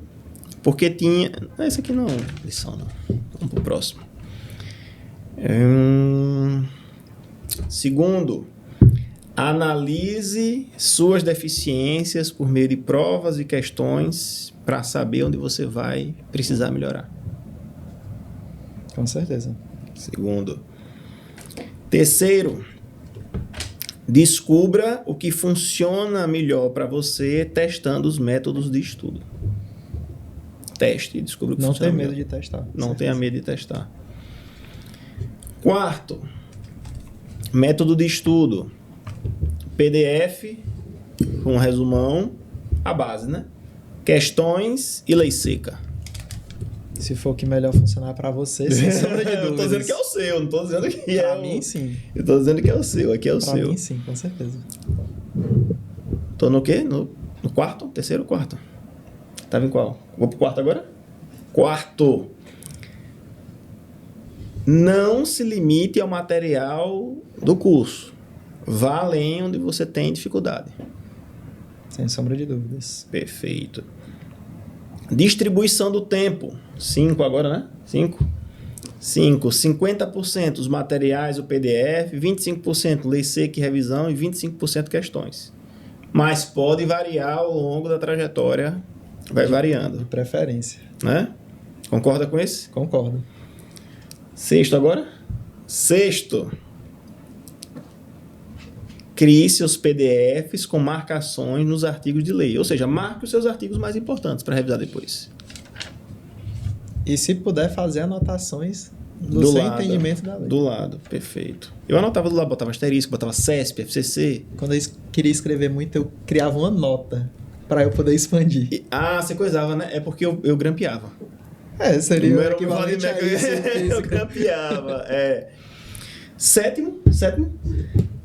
Speaker 1: porque tinha... Esse aqui não, lição não. Vamos pro próximo. Segundo, analise suas deficiências por meio de provas e questões para saber onde você vai precisar melhorar.
Speaker 2: Com certeza.
Speaker 1: Segundo. Terceiro, descubra o que funciona melhor para você testando os métodos de estudo. Teste e descubra o que funciona melhor.
Speaker 2: Não tenha medo de testar.
Speaker 1: Não tenha medo de testar. Quarto, método de estudo. PDF, com um resumão, a base, né? Questões e lei seca.
Speaker 2: Se for o que melhor funcionar para você, sem sombra de dúvidas.
Speaker 1: Eu tô dizendo que é o seu, não tô dizendo que
Speaker 2: Pra mim, sim.
Speaker 1: Eu tô dizendo que é o seu, aqui é o seu.
Speaker 2: Pra mim, sim, com certeza.
Speaker 1: Tô no quê? No quarto? Terceiro ou quarto? Tava em qual? Vou pro quarto agora? Quarto. Não se limite ao material do curso. Vá além onde você tem dificuldade.
Speaker 2: Sem sombra de dúvidas.
Speaker 1: Perfeito. Distribuição do tempo. 5 agora, né? 5. 50% os materiais, o PDF, 25% lei seca e revisão e 25% questões. Mas pode variar ao longo da trajetória. Vai variando.
Speaker 2: De preferência.
Speaker 1: Né? Concorda com esse?
Speaker 2: Concordo.
Speaker 1: Sexto agora? Sexto. Crie seus PDFs com marcações nos artigos de lei. Ou seja, marque os seus artigos mais importantes para revisar depois.
Speaker 2: E se puder fazer anotações do seu entendimento da lei.
Speaker 1: Do lado, perfeito. Eu anotava do lado, botava asterisco, botava CESP, FCC.
Speaker 2: Quando eu queria escrever muito, eu criava uma nota para eu poder expandir.
Speaker 1: Você coisava, né? É porque eu grampeava.
Speaker 2: Seria o equivalente a isso.
Speaker 1: Eu grampeava, Sétimo,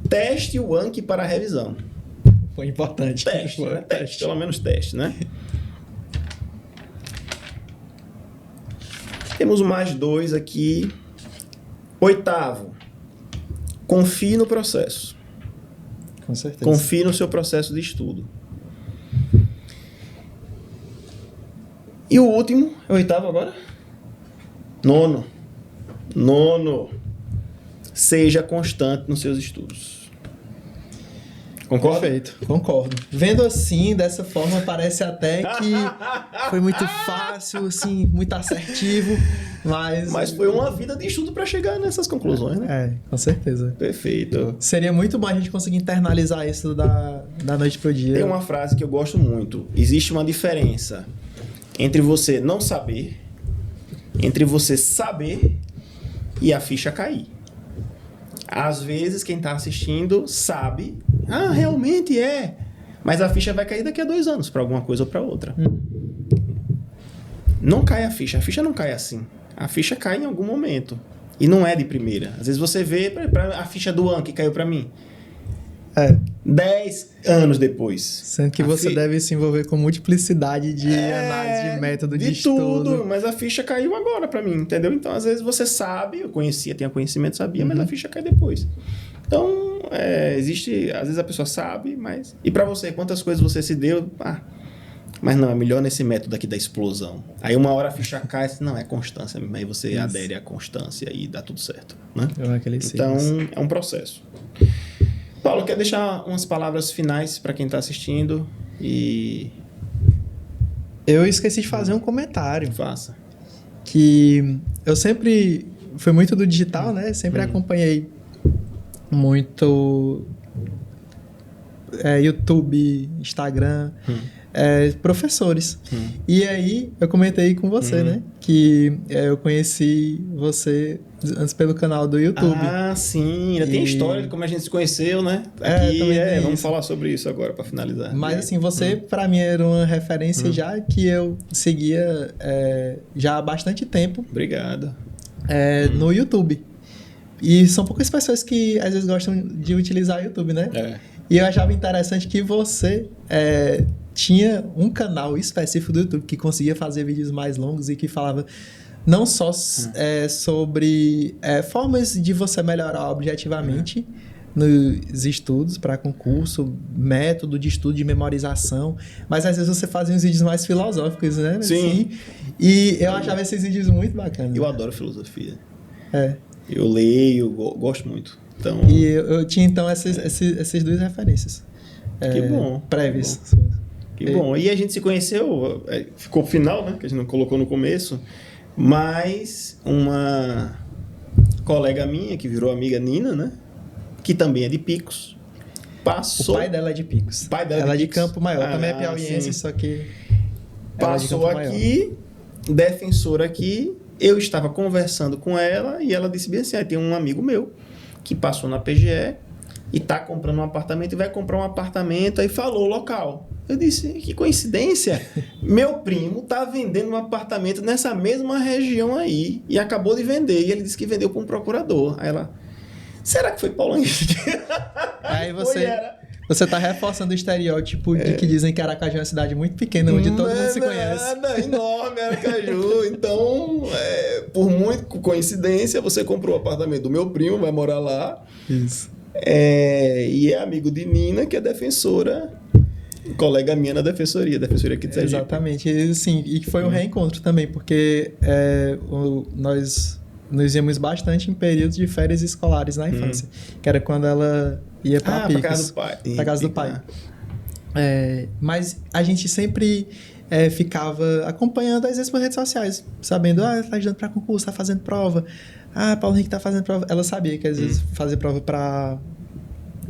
Speaker 1: teste o Anki para revisão.
Speaker 2: Foi importante.
Speaker 1: Teste, né? Teste, pelo menos teste, né? Temos mais 2 aqui. Oitavo, confie no processo.
Speaker 2: Com certeza.
Speaker 1: Confie no seu processo de estudo. E o último, é o oitavo agora? Nono. Seja constante nos seus estudos. Concorda?
Speaker 2: Perfeito, concordo. Vendo assim, dessa forma, parece até que foi muito fácil, assim, muito assertivo, mas
Speaker 1: foi uma vida de estudo para chegar nessas conclusões, né?
Speaker 2: Com certeza.
Speaker 1: Perfeito.
Speaker 2: Seria muito bom a gente conseguir internalizar isso da noite pro dia.
Speaker 1: Tem uma frase que eu gosto muito. Existe uma diferença entre você não saber, entre você saber e a ficha cair. Às vezes, quem está assistindo sabe, realmente é, mas a ficha vai cair daqui a 2 anos para alguma coisa ou para outra. Não cai a ficha não cai assim. A ficha cai em algum momento e não é de primeira. Às vezes você vê a ficha do Anki que caiu para mim. 10 anos depois.
Speaker 2: Sendo que você deve se envolver com multiplicidade de análise de método de estudo.
Speaker 1: Tudo, mas a ficha caiu agora pra mim, entendeu? Então, às vezes você sabe, eu conhecia, tinha conhecimento, sabia, mas a ficha cai depois. Então, existe, às vezes a pessoa sabe, mas... E pra você, quantas coisas você se deu? Mas não, é melhor nesse método aqui da explosão. Aí uma hora a ficha cai, não, é constância mesmo. Aí você adere à constância e dá tudo certo, né? Então, é um processo. Paulo, quer deixar umas palavras finais para quem está assistindo?
Speaker 2: Eu esqueci de fazer um comentário.
Speaker 1: Faça.
Speaker 2: Que eu sempre... Foi muito do digital, né? Sempre acompanhei muito YouTube, Instagram, professores. E aí, eu comentei com você, né? Que eu conheci você antes pelo canal do YouTube.
Speaker 1: Sim. Ainda tem história de como a gente se conheceu, né? Aqui, vamos falar sobre isso agora, para finalizar.
Speaker 2: Mas, assim, você, para mim, era uma referência já que eu seguia já há bastante tempo.
Speaker 1: Obrigado.
Speaker 2: No YouTube. E são poucas pessoas que, às vezes, gostam de utilizar o YouTube, né? E eu achava interessante que você tinha um canal específico do YouTube que conseguia fazer vídeos mais longos e que falava não só sobre formas de você melhorar objetivamente nos estudos para concurso, método de estudo, de memorização, mas às vezes você fazia uns vídeos mais filosóficos, né?
Speaker 1: Sim.
Speaker 2: Assim, e eu achava esses vídeos muito bacanas.
Speaker 1: Eu adoro filosofia.
Speaker 2: É.
Speaker 1: Eu leio, gosto muito. Então,
Speaker 2: E eu tinha, então, essas duas referências.
Speaker 1: Que bom.
Speaker 2: Prévias.
Speaker 1: Que bom. E a gente se conheceu, ficou final, né? Que a gente não colocou no começo, mas uma colega minha, que virou amiga, Nina, né? Que também é de Picos, passou...
Speaker 2: O pai dela é de Picos.
Speaker 1: Ela
Speaker 2: é de Campo Maior. Também é piauiense,
Speaker 1: sim.
Speaker 2: só que...
Speaker 1: Passou aqui, defensora aqui, eu estava conversando com ela e ela disse bem assim, tem um amigo meu que passou na PGE e está comprando um apartamento e vai comprar um apartamento, aí falou o local. Eu disse, que coincidência, meu primo está vendendo um apartamento nessa mesma região aí e acabou de vender, e ele disse que vendeu para um procurador. Aí ela, será que foi Paulo Henrique?
Speaker 2: Aí você tá reforçando o estereótipo de que dizem que Aracaju é uma cidade muito pequena, onde todo mundo se conhece.
Speaker 1: Nada, enorme Aracaju. Então, por muita coincidência, você comprou o apartamento do meu primo, vai morar lá.
Speaker 2: Isso.
Speaker 1: E é amigo de Nina, que é defensora, colega minha na defensoria aqui de Sergipe.
Speaker 2: Exatamente. E que foi um reencontro também, porque nós nos íamos bastante em períodos de férias escolares na infância, que era quando ela ia para Picos.
Speaker 1: Pra casa do pai.
Speaker 2: Pra casa do pai. Mas a gente sempre ficava acompanhando, às vezes, por redes sociais, sabendo, tá estudando para concurso, tá fazendo prova. Paulo Henrique tá fazendo prova. Ela sabia que, às vezes, fazia prova para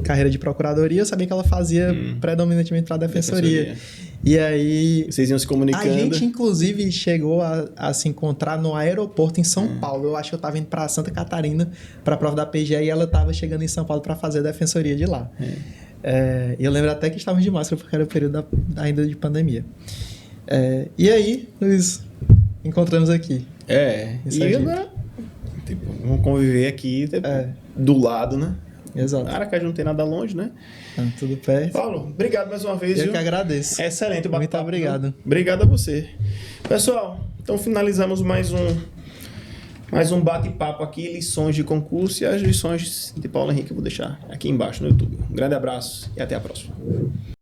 Speaker 2: carreira de procuradoria, eu sabia que ela fazia predominantemente para defensoria. E aí...
Speaker 1: Vocês iam se comunicando.
Speaker 2: A gente, inclusive, chegou a se encontrar no aeroporto em São Paulo. Eu acho que eu estava indo para Santa Catarina para a prova da PGE e ela estava chegando em São Paulo para fazer a defensoria de lá. E eu lembro até que estávamos de máscara porque era o período ainda de pandemia. E aí, nos encontramos aqui.
Speaker 1: E agora, vamos conviver aqui do lado, né?
Speaker 2: Exato.
Speaker 1: Aracaju não tem nada longe, né?
Speaker 2: Tudo perto.
Speaker 1: Paulo, obrigado mais uma vez.
Speaker 2: Eu que agradeço.
Speaker 1: Excelente o bate-papo.
Speaker 2: Muito obrigado.
Speaker 1: Obrigado a você. Pessoal, então finalizamos mais um bate-papo aqui, lições de concurso, e as lições de Paulo Henrique eu vou deixar aqui embaixo no YouTube. Um grande abraço e até a próxima.